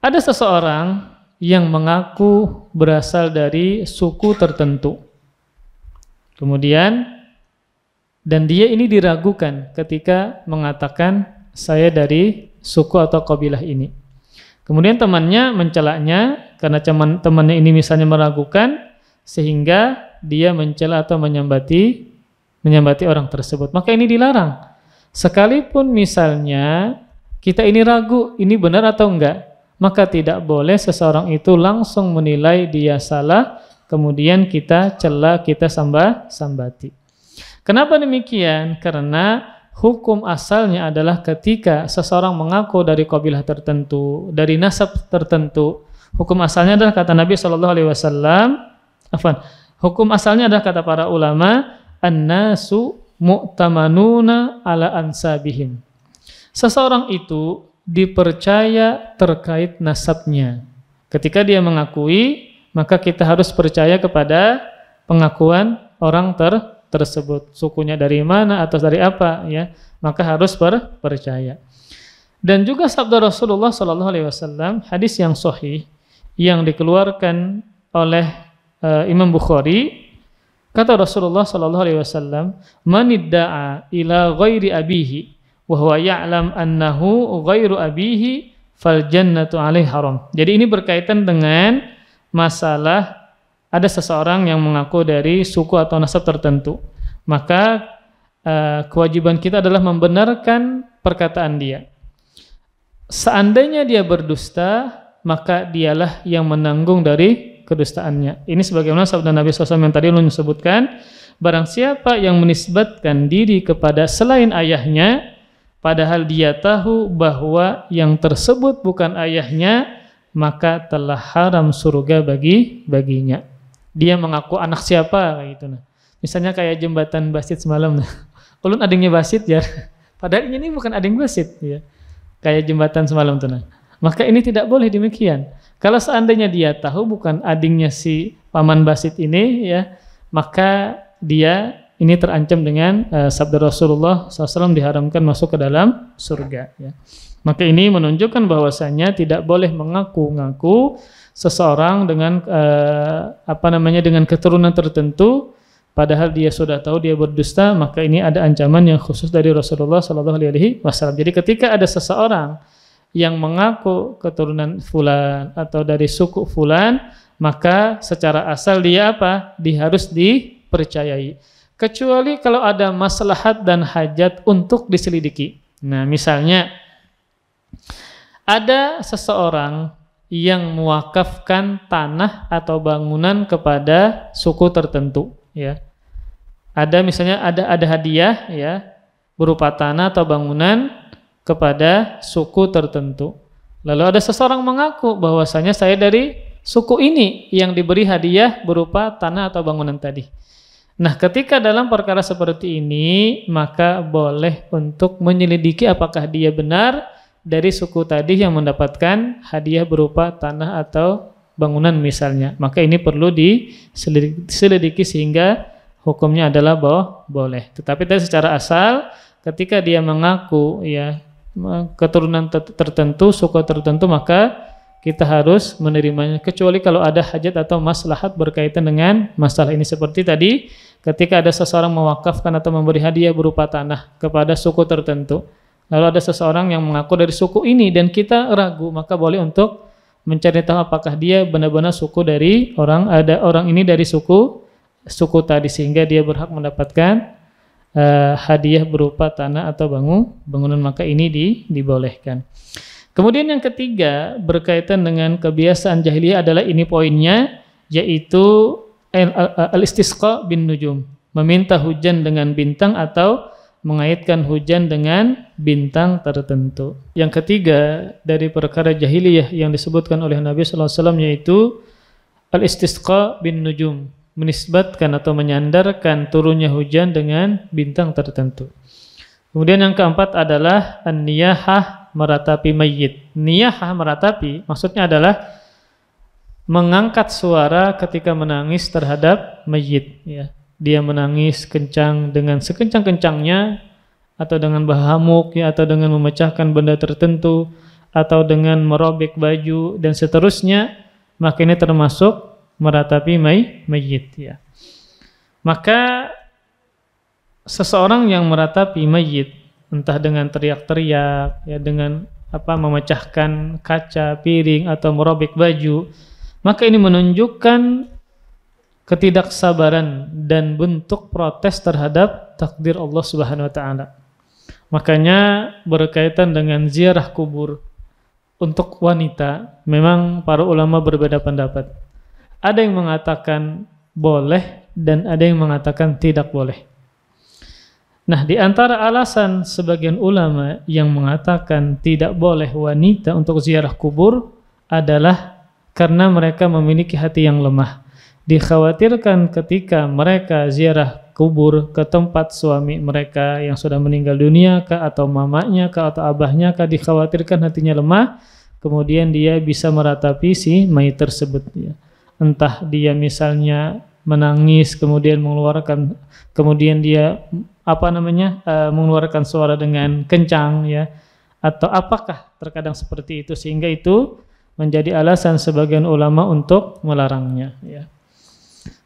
ada seseorang yang mengaku berasal dari suku tertentu. Kemudian, dan dia ini diragukan ketika mengatakan saya dari suku atau kabilah ini. Kemudian temannya mencelaknya karena temannya ini misalnya meragukan sehingga dia mencela atau menyambati orang tersebut. Maka ini dilarang. Sekalipun misalnya kita ini ragu, ini benar atau enggak, maka tidak boleh seseorang itu langsung menilai dia salah, kemudian kita cela, kita sambati. Kenapa demikian? Karena hukum asalnya adalah ketika seseorang mengaku dari kabilah tertentu, dari nasab tertentu, hukum asalnya adalah kata Nabi SAW, hukum asalnya adalah kata para ulama, an-nasu mu'tamanuna ala ansabihim. Seseorang itu dipercaya terkait nasabnya. Ketika dia mengakui, maka kita harus percaya kepada pengakuan orang tersebut, sukunya dari mana atau dari apa, ya, maka harus percaya. Dan juga sabda Rasulullah SAW, hadis yang sahih yang dikeluarkan oleh Imam Bukhari, kata Rasulullah SAW, manidda'a ila ghairi abihi wa huwa ya'lam annahu ghairu abihi fal jannatu alaihi haram. Jadi ini berkaitan dengan masalah ada seseorang yang mengaku dari suku atau nasab tertentu, maka kewajiban kita adalah membenarkan perkataan dia. Seandainya dia berdusta, maka dialah yang menanggung dari kedustaannya. Ini sebagaimana sabda Nabi SAW yang tadi ulun sebutkan, barang siapa yang menisbatkan diri kepada selain ayahnya, padahal dia tahu bahwa yang tersebut bukan ayahnya, maka telah haram surga baginya. Dia mengaku anak siapa kayak gitu. Nah, misalnya kayak jembatan Basit semalam. Nah, ulun adingnya Basit ya. Padahal ini bukan ading Basit ya. Kayak jembatan semalam tuh. Nah, maka ini tidak boleh demikian. Kalau seandainya dia tahu bukan adingnya si paman Basit ini ya, maka dia ini terancam dengan sabda Rasulullah SAW diharamkan masuk ke dalam surga ya. Maka ini menunjukkan bahwasanya tidak boleh mengaku-ngaku seseorang dengan dengan keturunan tertentu padahal dia sudah tahu dia berdusta, maka ini ada ancaman yang khusus dari Rasulullah SAW. Jadi ketika ada seseorang yang mengaku keturunan fulan atau dari suku fulan, maka secara asal dia dia harus dipercayai. Kecuali kalau ada maslahat dan hajat untuk diselidiki. Nah, misalnya ada seseorang yang mewakafkan tanah atau bangunan kepada suku tertentu ya. Ada misalnya ada hadiah ya berupa tanah atau bangunan kepada suku tertentu. Lalu ada seseorang mengaku bahwasanya saya dari suku ini yang diberi hadiah berupa tanah atau bangunan tadi. Nah, ketika dalam perkara seperti ini, maka boleh untuk menyelidiki apakah dia benar dari suku tadi yang mendapatkan hadiah berupa tanah atau bangunan misalnya. Maka ini perlu diselidiki sehingga hukumnya adalah boleh. Tetapi secara asal ketika dia mengaku ya keturunan tertentu, suku tertentu, maka kita harus menerimanya, kecuali kalau ada hajat atau maslahat berkaitan dengan masalah ini. Seperti tadi, ketika ada seseorang mewakafkan atau memberi hadiah berupa tanah kepada suku tertentu, lalu ada seseorang yang mengaku dari suku ini dan kita ragu, maka boleh untuk mencari tahu apakah dia benar-benar suku dari orang ini dari suku tadi, sehingga dia berhak mendapatkan hadiah berupa tanah atau bangunan, maka ini dibolehkan. Kemudian yang ketiga berkaitan dengan kebiasaan jahiliyah adalah ini poinnya, yaitu al-istisqa bin nujum, meminta hujan dengan bintang atau mengaitkan hujan dengan bintang tertentu. Yang ketiga dari perkara jahiliyah yang disebutkan oleh Nabi SAW yaitu al-istisqa bin nujum, menisbatkan atau menyandarkan turunnya hujan dengan bintang tertentu. Kemudian yang keempat adalah an-niyahah, meratapi mayit. Niyahah, meratapi, maksudnya adalah mengangkat suara ketika menangis terhadap mayit, ya. Dia menangis kencang dengan sekencang-kencangnya, atau dengan bahamuk, ya, atau dengan memecahkan benda tertentu, atau dengan merobek baju dan seterusnya, maka ini termasuk meratapi mayit, ya. Maka seseorang yang meratapi mayit, entah dengan teriak-teriak, ya, dengan memecahkan kaca, piring, atau merobek baju, maka ini menunjukkan ketidaksabaran dan bentuk protes terhadap takdir Allah Subhanahu wa taala. Makanya berkaitan dengan ziarah kubur untuk wanita, memang para ulama berbeda pendapat. Ada yang mengatakan boleh dan ada yang mengatakan tidak boleh. Nah, di antara alasan sebagian ulama yang mengatakan tidak boleh wanita untuk ziarah kubur adalah karena mereka memiliki hati yang lemah. Dikhawatirkan ketika mereka ziarah kubur ke tempat suami mereka yang sudah meninggal dunia kah, atau mamanya kah, atau abahnya kah, dikhawatirkan hatinya lemah, kemudian dia bisa meratapi si mayit tersebut, ya. Entah dia misalnya menangis kemudian dia mengeluarkan suara dengan kencang, ya, atau apakah terkadang seperti itu, sehingga itu menjadi alasan sebagian ulama untuk melarangnya, ya.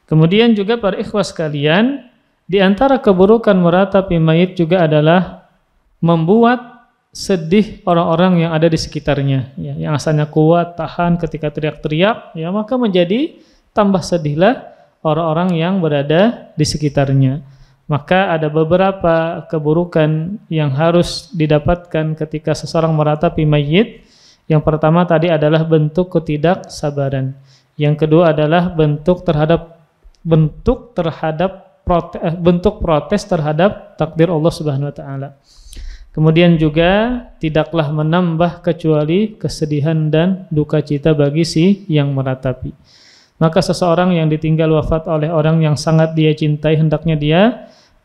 Kemudian juga para ikhwah sekalian, di antara keburukan meratapi mayit juga adalah membuat sedih orang-orang yang ada di sekitarnya, ya, yang asalnya kuat, tahan ketika teriak-teriak, ya, maka menjadi tambah sedihlah orang-orang yang berada di sekitarnya. Maka ada beberapa keburukan yang harus didapatkan ketika seseorang meratapi mayit. Yang pertama tadi adalah bentuk ketidaksabaran. Yang kedua adalah bentuk protes terhadap takdir Allah Subhanahu wa taala. Kemudian juga tidaklah menambah kecuali kesedihan dan duka cita bagi si yang meratapi. Maka seseorang yang ditinggal wafat oleh orang yang sangat dia cintai, hendaknya dia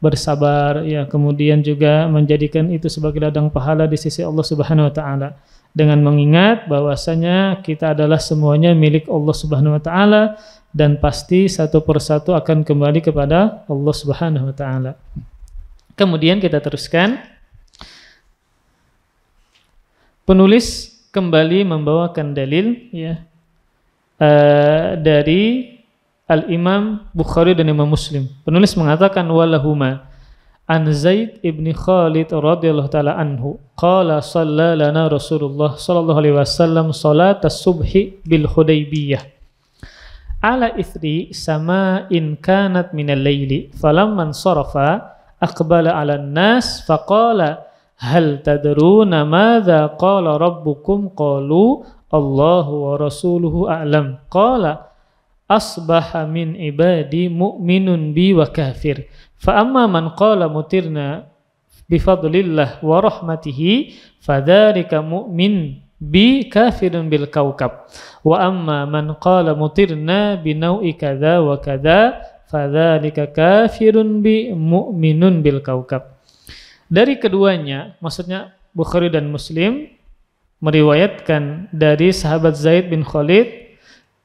bersabar, ya, kemudian juga menjadikan itu sebagai ladang pahala di sisi Allah Subhanahu wa taala, dengan mengingat bahwasanya kita adalah semuanya milik Allah Subhanahu wa taala dan pasti satu persatu akan kembali kepada Allah Subhanahu wa taala. Kemudian kita teruskan. Penulis kembali membawakan dalil, ya, dari Al-Imam Bukhari dan Imam Muslim. Penulis mengatakan walahuma an Zaid ibn Khalid radhiyallahu taala anhu qala shalla lana Rasulullah sallallahu alaihi wasallam salat as-subhi bil Hudaybiyah ala ithri sama'in kanat minal laili falamman sarafa aqbala 'alan nas faqala hal tadruna madza qala rabbukum qalu Allahu wa rasuluhu a'lam qala asbaha min ibadi mu'minun bi wa kafir fa amma man qala mutirna bi fadlillah wa rahmatihi fadzalika mu'min bi kafirun bil kaukab wa amma man qala mutirna bi nau'i kadza wa kadza fadzalika kafirun bi mu'minun bil kaukab. Dari keduanya, maksudnya Bukhari dan Muslim, meriwayatkan dari sahabat Zaid bin Khalid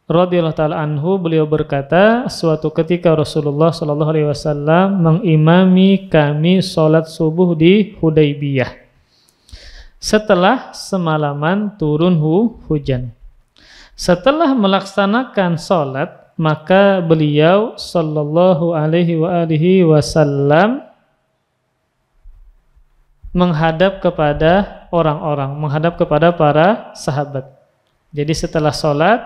radhiyallahu taala anhu, beliau berkata, suatu ketika Rasulullah sallallahu alaihi wasallam mengimami kami salat subuh di Hudaybiyah. Setelah semalaman turun hujan. Setelah melaksanakan sholat, maka beliau sallallahu alaihi wasallam menghadap kepada orang-orang, menghadap kepada para sahabat. Jadi setelah sholat,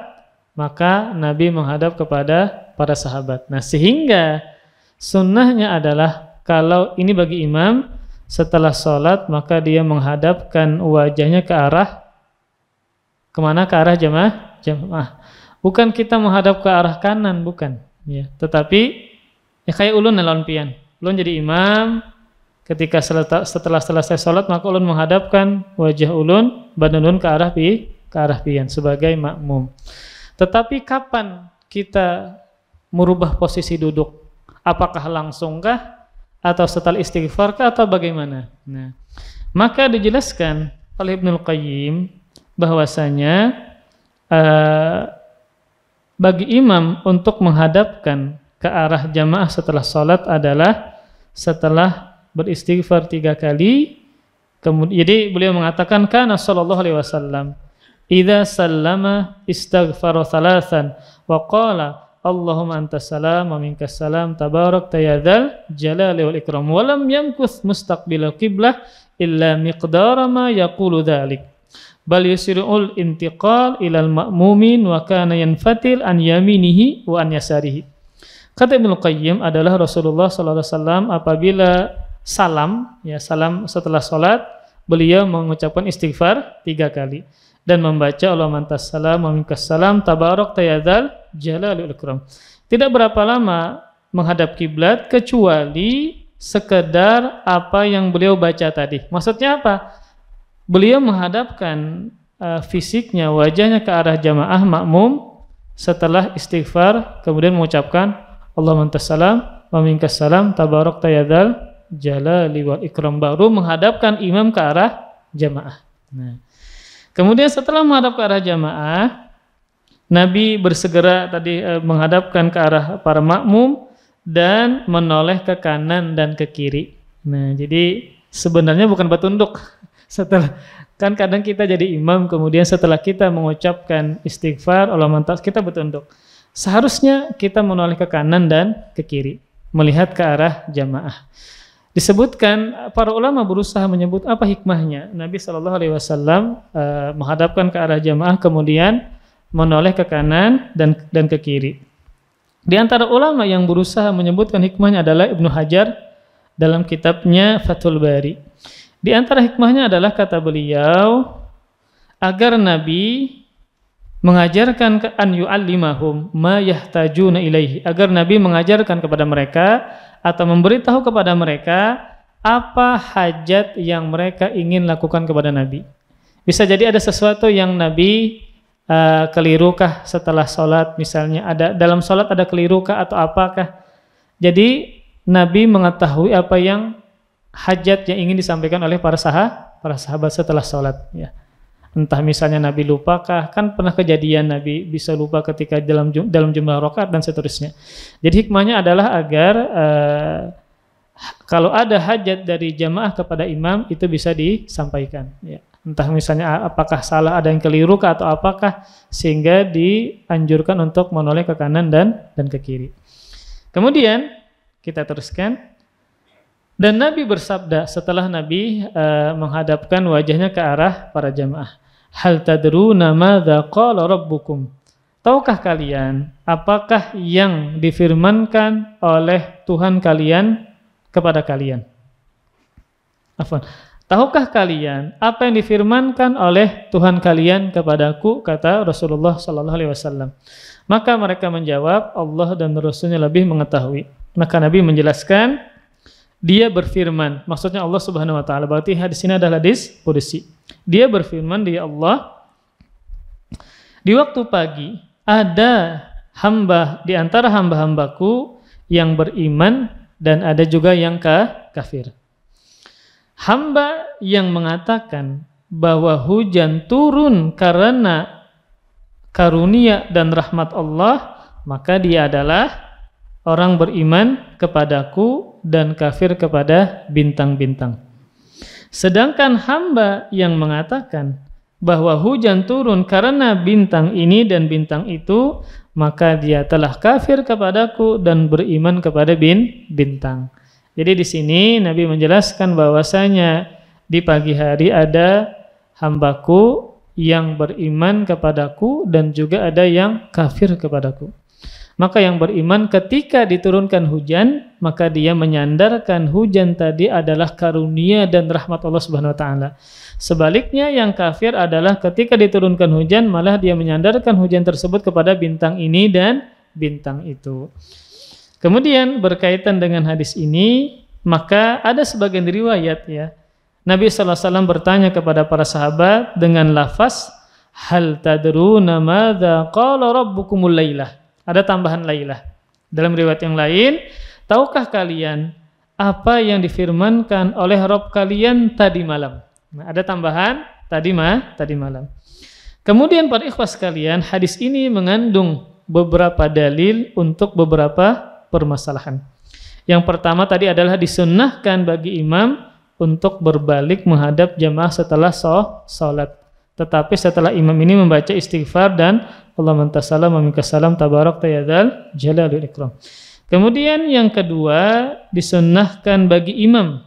maka Nabi menghadap kepada para sahabat. Nah, sehingga sunnahnya adalah kalau ini bagi imam, setelah sholat maka dia menghadapkan wajahnya ke arah kemana? Ke arah jamaah. Bukan kita menghadap ke arah kanan, bukan. Ya, tetapi ya kayak ulun lawan pian. Ulun jadi imam, ketika setelah selesai sholat maka ulun menghadapkan wajah ulun, badan ulun ke arah pian sebagai makmum. Tetapi kapan kita merubah posisi duduk? Apakah langsungkah atau setelah istighfarkah atau bagaimana? Nah, maka dijelaskan oleh Ibnul Qayyim bahwasanya bagi imam untuk menghadapkan ke arah jamaah setelah sholat adalah setelah beristighfar 3 kali. Kemudian, jadi beliau mengatakan kana sallallahu alaihi wasallam idza sallama istaghfara thalathan wa qala Allahumma antas salam wa minkas salam tabarakta ya dzal jalali wal ikram wa lam yamkuth mustaqbilal qiblah illa miqdara ma yaqulu dzalik bal yusri'ul intiqal ilal ma'mumin wa kana yanfatil an yaminihi wa an yasarihi. Kata Ibnu Qayyim adalah Rasulullah sallallahu alaihi wasallam apabila salam setelah salat, beliau mengucapkan istighfar 3 kali dan membaca Allahumma antas salam wa minkas salam tabarakta ya dzal jalali wal ikram. Tidak berapa lama menghadap kiblat kecuali sekedar apa yang beliau baca tadi. Maksudnya apa? Beliau menghadapkan fisiknya, wajahnya ke arah jamaah makmum setelah istighfar, kemudian mengucapkan Allahumma antas salam wa minkas salam tabarakta ya dzal jalali wal ikram, baru menghadapkan imam ke arah jamaah. Nah, kemudian setelah menghadap ke arah jamaah, Nabi bersegera tadi menghadapkan ke arah para makmum dan menoleh ke kanan dan ke kiri. Nah, jadi sebenarnya bukan bertunduk. Setelah kan kadang kita jadi imam, kemudian setelah kita mengucapkan istighfar Allahumma antas, kita bertunduk. Seharusnya kita menoleh ke kanan dan ke kiri, melihat ke arah jamaah. Disebutkan para ulama berusaha menyebut apa hikmahnya Nabi Shallallahu Alaihi Wasallam menghadapkan ke arah jamaah kemudian menoleh ke kanan dan ke kiri. Di antara ulama yang berusaha menyebutkan hikmahnya adalah Ibnu Hajar dalam kitabnya Fathul Bari. Di antara hikmahnya adalah kata beliau agar Nabi mengajarkan ke an yu'allimahum ma yahtajuna ilaihi, agar Nabi mengajarkan kepada mereka atau memberitahu kepada mereka apa hajat yang mereka ingin lakukan kepada Nabi. Bisa jadi ada sesuatu yang Nabi kelirukah setelah sholat, misalnya ada dalam sholat ada kelirukah atau apakah. Jadi Nabi mengetahui apa yang hajat yang ingin disampaikan oleh para sahabat setelah sholat. Ya. Entah misalnya Nabi lupakah, kan pernah kejadian Nabi bisa lupa ketika dalam jumlah rakaat dan seterusnya. Jadi hikmahnya adalah agar kalau ada hajat dari jamaah kepada imam itu bisa disampaikan. Ya. Entah misalnya apakah salah, ada yang keliru atau apakah, sehingga dianjurkan untuk menoleh ke kanan dan ke kiri. Kemudian kita teruskan. Dan Nabi bersabda setelah Nabi menghadapkan wajahnya ke arah para jamaah, hal tadruna madza qala rabbukum, tahukah kalian apakah yang difirmankan oleh Tuhan kalian kepada kalian? Tahukah kalian apa yang difirmankan oleh Tuhan kalian kepadaku, kata Rasulullah sallallahu alaihi wasallam. Maka mereka menjawab, Allah dan Rasulnya lebih mengetahui. Maka Nabi menjelaskan, dia berfirman, maksudnya Allah Subhanahu wa taala, berarti hadis ini adalah hadis qudsi. Dia berfirman, dia Allah, di waktu pagi ada hamba di antara hamba-hambaku yang beriman dan ada juga yang kafir. Hamba yang mengatakan bahwa hujan turun karena karunia dan rahmat Allah, maka dia adalah orang beriman kepadaku dan kafir kepada bintang-bintang. Sedangkan hamba yang mengatakan bahwa hujan turun karena bintang ini dan bintang itu, maka dia telah kafir kepadaku dan beriman kepada bintang. Jadi di sini Nabi menjelaskan bahwasanya di pagi hari ada hambaku yang beriman kepadaku dan juga ada yang kafir kepadaku. Maka yang beriman ketika diturunkan hujan, maka dia menyandarkan hujan tadi adalah karunia dan rahmat Allah Subhanahu wa taala. Sebaliknya yang kafir adalah ketika diturunkan hujan malah dia menyandarkan hujan tersebut kepada bintang ini dan bintang itu. Kemudian berkaitan dengan hadis ini, maka ada sebagian riwayat ya. Nabi sallallahu alaihi wasallam bertanya kepada para sahabat dengan lafaz, "Hal tadruna madza qala rabbukumul lailah?" Ada tambahan lailah. Dalam riwayat yang lain, tahukah kalian apa yang difirmankan oleh Rabb kalian tadi malam? Nah, ada tambahan tadi malam. Kemudian para ikhwah sekalian, hadis ini mengandung beberapa dalil untuk beberapa permasalahan. Yang pertama tadi adalah disunnahkan bagi imam untuk berbalik menghadap jamaah setelah salat. Tetapi setelah imam ini membaca istighfar dan Allahumma anta salam wa minkas salam tabarakta ya dzal jalali wal ikram. Kemudian yang kedua, disunnahkan bagi imam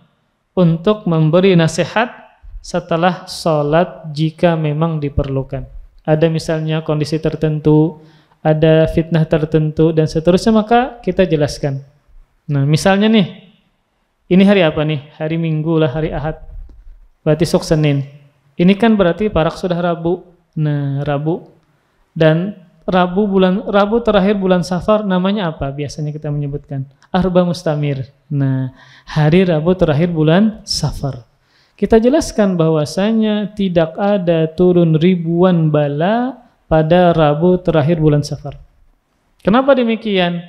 untuk memberi nasihat setelah salat jika memang diperlukan. Ada misalnya kondisi tertentu, ada fitnah tertentu dan seterusnya, maka kita jelaskan. Nah, misalnya nih, ini hari apa nih? Hari Minggu lah, hari Ahad. Berarti esok Senin. Ini kan berarti parak sudah Rabu. Nah, Rabu. Dan Rabu terakhir bulan Safar namanya apa? Biasanya kita menyebutkan Arba Mustamir. Nah, hari Rabu terakhir bulan Safar. Kita jelaskan bahwasanya tidak ada turun ribuan bala pada Rabu terakhir bulan Safar. Kenapa demikian?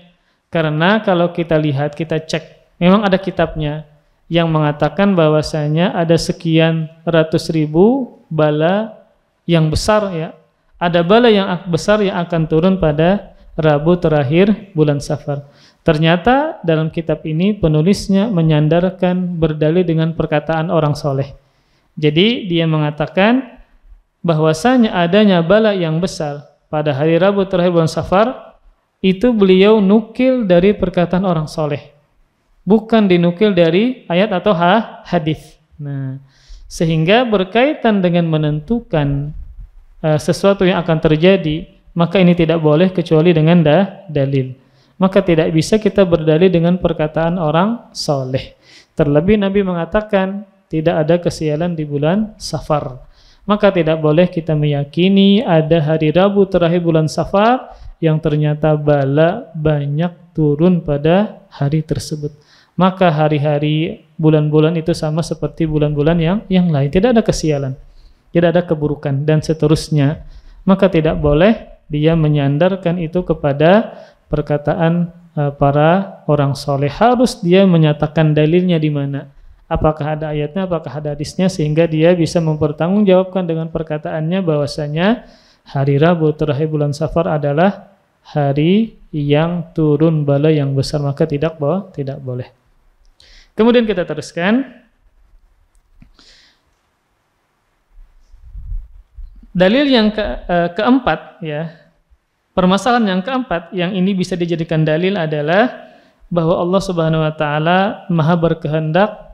Karena kalau kita lihat, kita cek, memang ada kitabnya yang mengatakan bahwasanya ada sekian ratus ribu bala yang besar ya. Ada bala yang besar yang akan turun pada Rabu terakhir bulan Safar. Ternyata dalam kitab ini penulisnya menyandarkan berdalil dengan perkataan orang soleh. Jadi dia mengatakan bahwasanya adanya bala yang besar pada hari Rabu terakhir bulan Safar itu beliau nukil dari perkataan orang soleh, bukan dinukil dari ayat atau hadis. Nah, sehingga berkaitan dengan menentukan sesuatu yang akan terjadi, maka ini tidak boleh kecuali dengan dalil. Maka tidak bisa kita berdalil dengan perkataan orang soleh. Terlebih Nabi mengatakan tidak ada kesialan di bulan Safar. Maka tidak boleh kita meyakini ada hari Rabu terakhir bulan Safar yang ternyata bala banyak turun pada hari tersebut. Maka hari-hari bulan-bulan itu sama seperti bulan-bulan yang lain. Tidak ada kesialan, tidak ada keburukan dan seterusnya. Maka tidak boleh dia menyandarkan itu kepada perkataan para orang soleh. Harus dia menyatakan dalilnya di mana. Apakah ada ayatnya, apakah ada hadisnya, sehingga dia bisa mempertanggungjawabkan dengan perkataannya bahwasanya hari Rabu terakhir bulan Safar adalah hari yang turun bala yang besar, maka tidak boleh. Kemudian kita teruskan. Dalil yang keempat ya. Permasalahan yang keempat yang ini bisa dijadikan dalil adalah bahwa Allah Subhanahu wa taala Maha berkehendak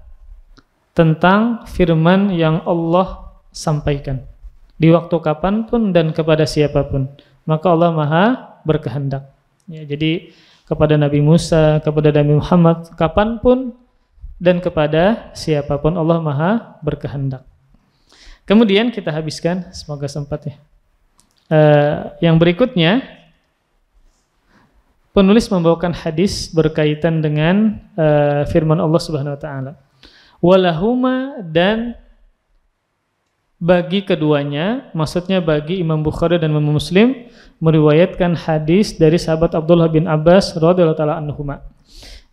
tentang firman yang Allah sampaikan di waktu kapanpun dan kepada siapapun. Maka Allah Maha berkehendak. Ya, jadi kepada Nabi Musa, kepada Nabi Muhammad, kapanpun dan kepada siapapun Allah Maha berkehendak. Kemudian kita habiskan, semoga sempat ya. Yang berikutnya, penulis membawakan hadis berkaitan dengan firman Allah Subhanahu wa taala. Walahuma, dan bagi keduanya, maksudnya bagi Imam Bukhari dan Imam Muslim, meriwayatkan hadis dari sahabat Abdullah bin Abbas radhiyallahu taala anhuma.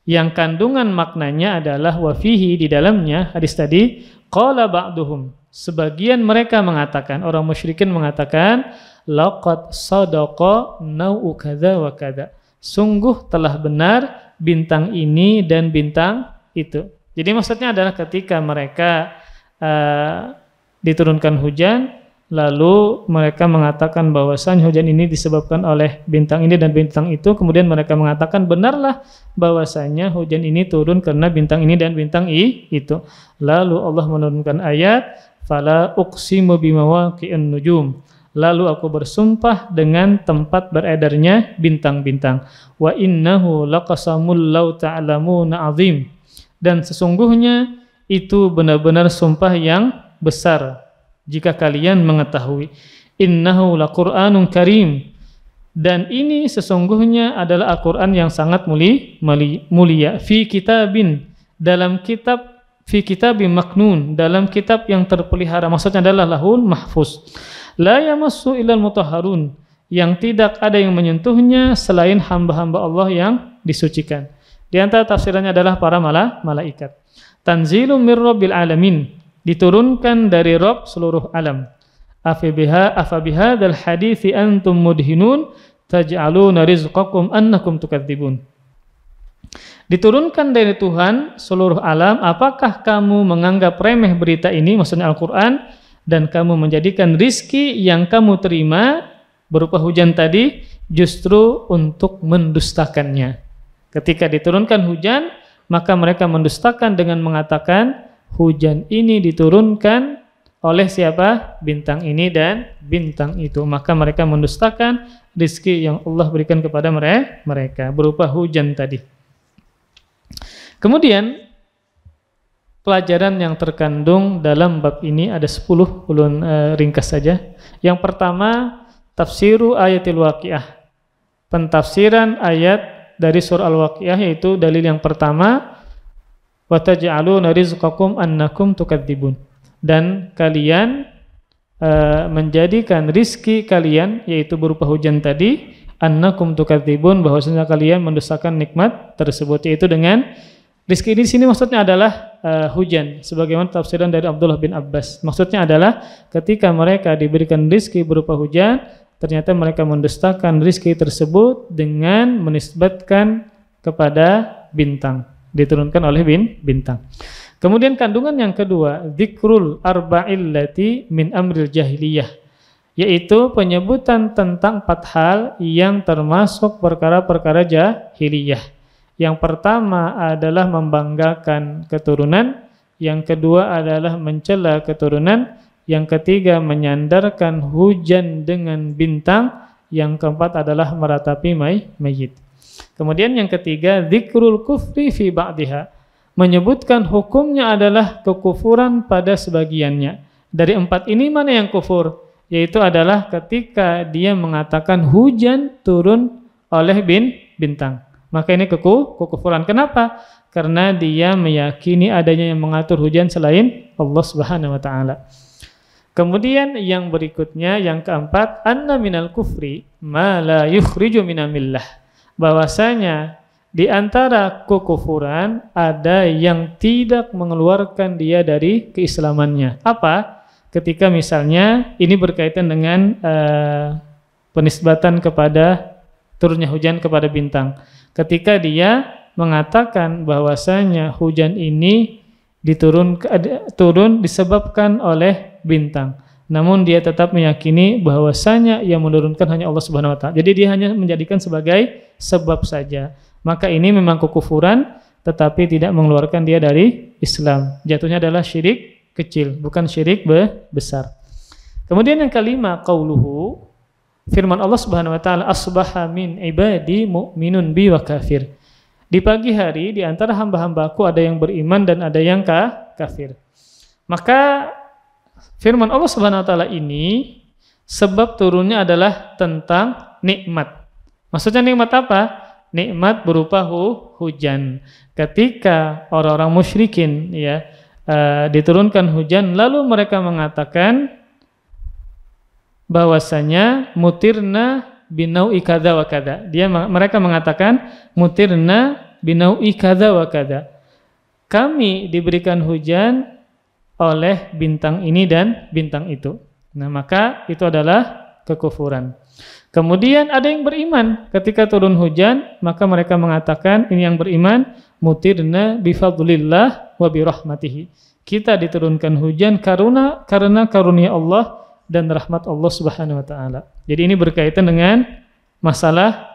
Yang kandungan maknanya adalah wafihi, di dalamnya hadis tadi, qala ba'duhum, sebagian mereka mengatakan, orang musyrikin mengatakan, laqad sadaqa nau'u kadza wa kadza, sungguh telah benar bintang ini dan bintang itu. Jadi maksudnya adalah ketika mereka diturunkan hujan, lalu mereka mengatakan bahwasanya hujan ini disebabkan oleh bintang ini dan bintang itu, kemudian mereka mengatakan benarlah bahwasanya hujan ini turun karena bintang ini dan bintang itu. Lalu Allah menurunkan ayat fala uqsimu bimawaqi'in nujum, lalu aku bersumpah dengan tempat beredarnya bintang-bintang, wa innahu laqasamul law ta'lamuna azim, dan sesungguhnya itu benar-benar sumpah yang besar jika kalian mengetahui. Innahu laqur'anun karim, dan ini sesungguhnya adalah Al-Qur'an yang sangat mulia, fi kitabin, dalam kitab, fi kitabim maknun, dalam kitab yang terpelihara, maksudnya adalah lahul mahfuz, la yamassu illal mutahharun, yang tidak ada yang menyentuhnya selain hamba-hamba Allah yang disucikan. Di antara tafsirannya adalah para malaikat. Tanzilum mir rabbil alamin, diturunkan dari Rabb seluruh alam. Afabihadzal hadithi antum mudhinun taj'aluna rizqakum annakum tukadzibun. Diturunkan dari Tuhan seluruh alam, apakah kamu menganggap remeh berita ini, maksudnya Al-Quran, dan kamu menjadikan rizki yang kamu terima berupa hujan tadi justru untuk mendustakannya. Ketika diturunkan hujan, maka mereka mendustakan dengan mengatakan hujan ini diturunkan oleh siapa? Bintang ini dan bintang itu. Maka mereka mendustakan rizki yang Allah berikan kepada mereka berupa hujan tadi. Kemudian pelajaran yang terkandung dalam bab ini ada 10, ulun ringkas saja. Yang pertama, tafsiru ayatil waqiah, pentafsiran ayat dari surah Al-Waqiah, yaitu dalil yang pertama, wa taj'aluna rizqakum annakum tukadzibun, dan kalian menjadikan rizki kalian, yaitu berupa hujan tadi, annakum tukadzibun, bahwasanya kalian mendustakan nikmat tersebut, yaitu dengan rizki ini di sini maksudnya adalah hujan, sebagaimana tafsiran dari Abdullah bin Abbas. Maksudnya adalah ketika mereka diberikan rizki berupa hujan, ternyata mereka mendustakan rizki tersebut dengan menisbatkan kepada bintang, diturunkan oleh bintang. Kemudian kandungan yang kedua, dzikrul arba'illati min amril jahiliyah, yaitu penyebutan tentang 4 hal yang termasuk perkara-perkara jahiliyah. Yang pertama adalah membanggakan keturunan, yang kedua adalah mencela keturunan, yang ketiga menyandarkan hujan dengan bintang, yang keempat adalah meratapi mayit. Kemudian yang ketiga, dzikrul kufri fi ba'diha, menyebutkan hukumnya adalah kekufuran pada sebagiannya. Dari 4 ini mana yang kufur? Yaitu adalah ketika dia mengatakan hujan turun oleh bintang. Maka ini kekufuran. Kenapa? Karena dia meyakini adanya yang mengatur hujan selain Allah Subhanahu wa taala. Kemudian yang berikutnya, yang keempat, anna minal kufri ma la yukhriju minal millah, bahwasanya di antara kekufuran ada yang tidak mengeluarkan dia dari keislamannya. Apa? Ketika misalnya ini berkaitan dengan penisbatan kepada turunnya hujan kepada bintang. Ketika dia mengatakan bahwasanya hujan ini turun disebabkan oleh bintang, namun dia tetap meyakini bahwasanya yang menurunkan hanya Allah Subhanahu wa taala. Jadi dia hanya menjadikan sebagai sebab saja. Maka ini memang kekufuran, tetapi tidak mengeluarkan dia dari Islam. Jatuhnya adalah syirik kecil, bukan syirik besar. Kemudian yang kelima, qauluhu, firman Allah Subhanahu wa taala, asbaha min ibadi mu'minun bi wa kafir. Di pagi hari di antara hamba-hambaku ada yang beriman dan ada yang kafir. Maka firman Allah Subhanahu wa taala ini sebab turunnya adalah tentang nikmat. Maksudnya nikmat apa? Nikmat berupa hujan. Ketika orang-orang musyrikin diturunkan hujan, lalu mereka mengatakan bahwasanya mutirna binau'i kadza wa kadza. Mereka mengatakan mutirna binau'i kadza wa kadza. Kami diberikan hujan oleh bintang ini dan bintang itu. Nah, maka itu adalah kekufuran. Kemudian ada yang beriman, ketika turun hujan, maka mereka mengatakan, ini yang beriman, mutirna bifadlillah wa birahmatihi. Kita diturunkan hujan karena karunia Allah dan rahmat Allah Subhanahu wa taala. Jadi ini berkaitan dengan masalah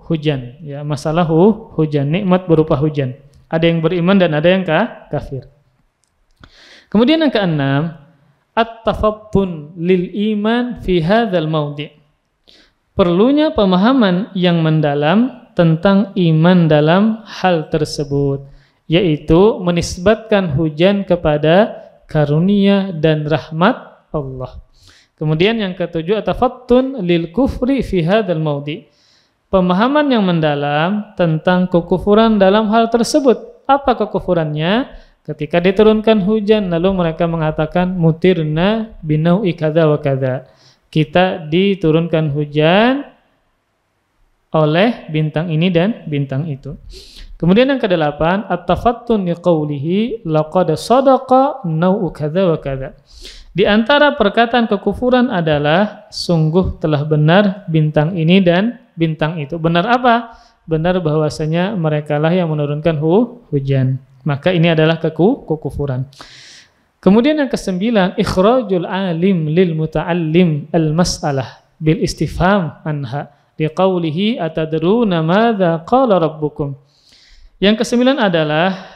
hujan, ya, masalah hujan, nikmat berupa hujan. Ada yang beriman dan ada yang kafir. Kemudian yang keenam, at-tafattun lil iman fi hadzal maudhi'. Perlunya pemahaman yang mendalam tentang iman dalam hal tersebut, yaitu menisbatkan hujan kepada karunia dan rahmat Allah. Kemudian yang ketujuh, at-tafattun lil kufri fi hadzal maudhi'. Pemahaman yang mendalam tentang kekufuran dalam hal tersebut. Apa kekufurannya? Ketika diturunkan hujan lalu mereka mengatakan mutirna binau'i kadza wa kadza. Kita diturunkan hujan oleh bintang ini dan bintang itu. Kemudian yang kedelapan, at-tafattun liqaulihi laqad sadaqa nau'u kadza wa kadza. Di antara perkataan kekufuran adalah sungguh telah benar bintang ini dan bintang itu. Benar apa? Benar bahwasanya merekalah yang menurunkan hujan. Maka ini adalah kekufuran. Kemudian yang kesembilan, ikhrajul alim lil muta'allim al-mas'alah bil istifham anha liqaulihi atadruna madza qala rabbukum. Yang kesembilan adalah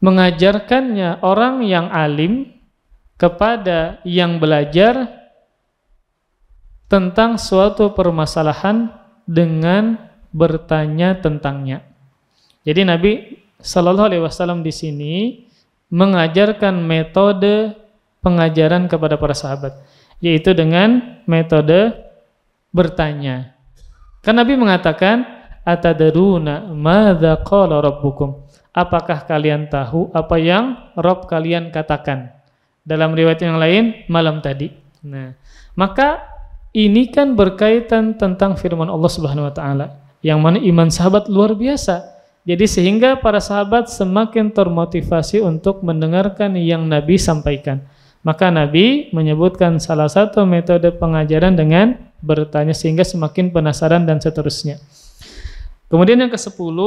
mengajarkannya orang yang alim kepada yang belajar tentang suatu permasalahan dengan bertanya tentangnya. Jadi Nabi Shallallahu Alaihi Wasallam di sini mengajarkan metode pengajaran kepada para sahabat, yaitu dengan metode bertanya. Kan Nabi mengatakan, atadruna madza qala rabbukum. Apakah kalian tahu apa yang Rabb kalian katakan? Dalam riwayat yang lain, malam tadi. Nah, maka ini kan berkaitan tentang firman Allah Subhanahu wa taala, yang mana iman sahabat luar biasa. Jadi sehingga para sahabat semakin termotivasi untuk mendengarkan yang Nabi sampaikan. Maka Nabi menyebutkan salah satu metode pengajaran dengan bertanya sehingga semakin penasaran dan seterusnya. Kemudian yang ke-10,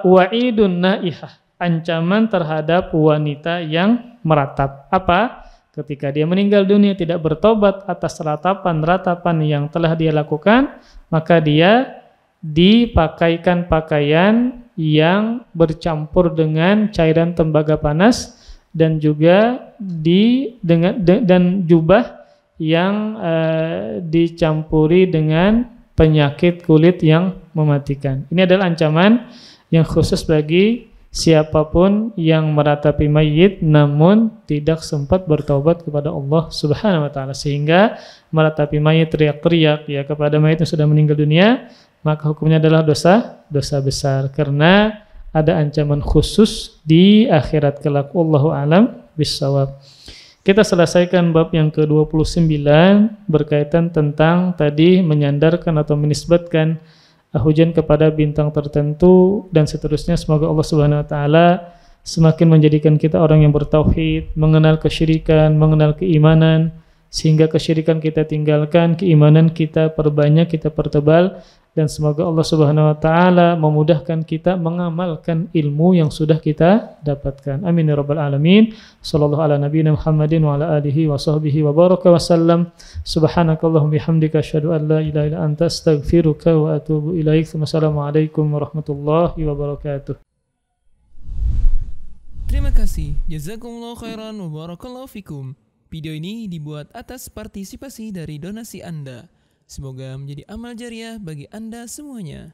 wa'idun naihah, ancaman terhadap wanita yang meratap. Apa? Ketika dia meninggal dunia tidak bertobat atas ratapan-ratapan yang telah dia lakukan, maka dia dipakaikan pakaian yang bercampur dengan cairan tembaga panas dan juga dan jubah yang dicampuri dengan penyakit kulit yang mematikan. Ini adalah ancaman yang khusus bagi siapapun yang meratapi mayit namun tidak sempat bertaubat kepada Allah Subhanahu wa taala, sehingga meratapi mayit teriak-teriak ya kepada mayit yang sudah meninggal dunia, maka hukumnya adalah dosa besar karena ada ancaman khusus di akhirat kelak. Wallahu a'lam bissawab. Kita selesaikan bab yang ke-29 berkaitan tentang tadi menyandarkan atau menisbatkan hujan kepada bintang tertentu dan seterusnya. Semoga Allah Subhanahu wa taala semakin menjadikan kita orang yang bertauhid, mengenal kesyirikan, mengenal keimanan, sehingga kesyirikan kita tinggalkan, keimanan kita perbanyak, kita pertebal, dan semoga Allah Subhanahu wa taala memudahkan kita mengamalkan ilmu yang sudah kita dapatkan. Amin ya rabbal alamin. Sallallahu ala nabiyina Muhammadin wa ala alihi wa sahbihi wa baraka wa sallam. Subhanakallahumma bihamdika asyhadu an la ilaha illa anta astaghfiruka wa atubu ilaik. Wassalamualaikum warahmatullahi wabarakatuh. Terima kasih. Jazakumullah khairan wa barakallahu fikum. Video ini dibuat atas partisipasi dari donasi Anda. Semoga menjadi amal jariah bagi Anda semuanya.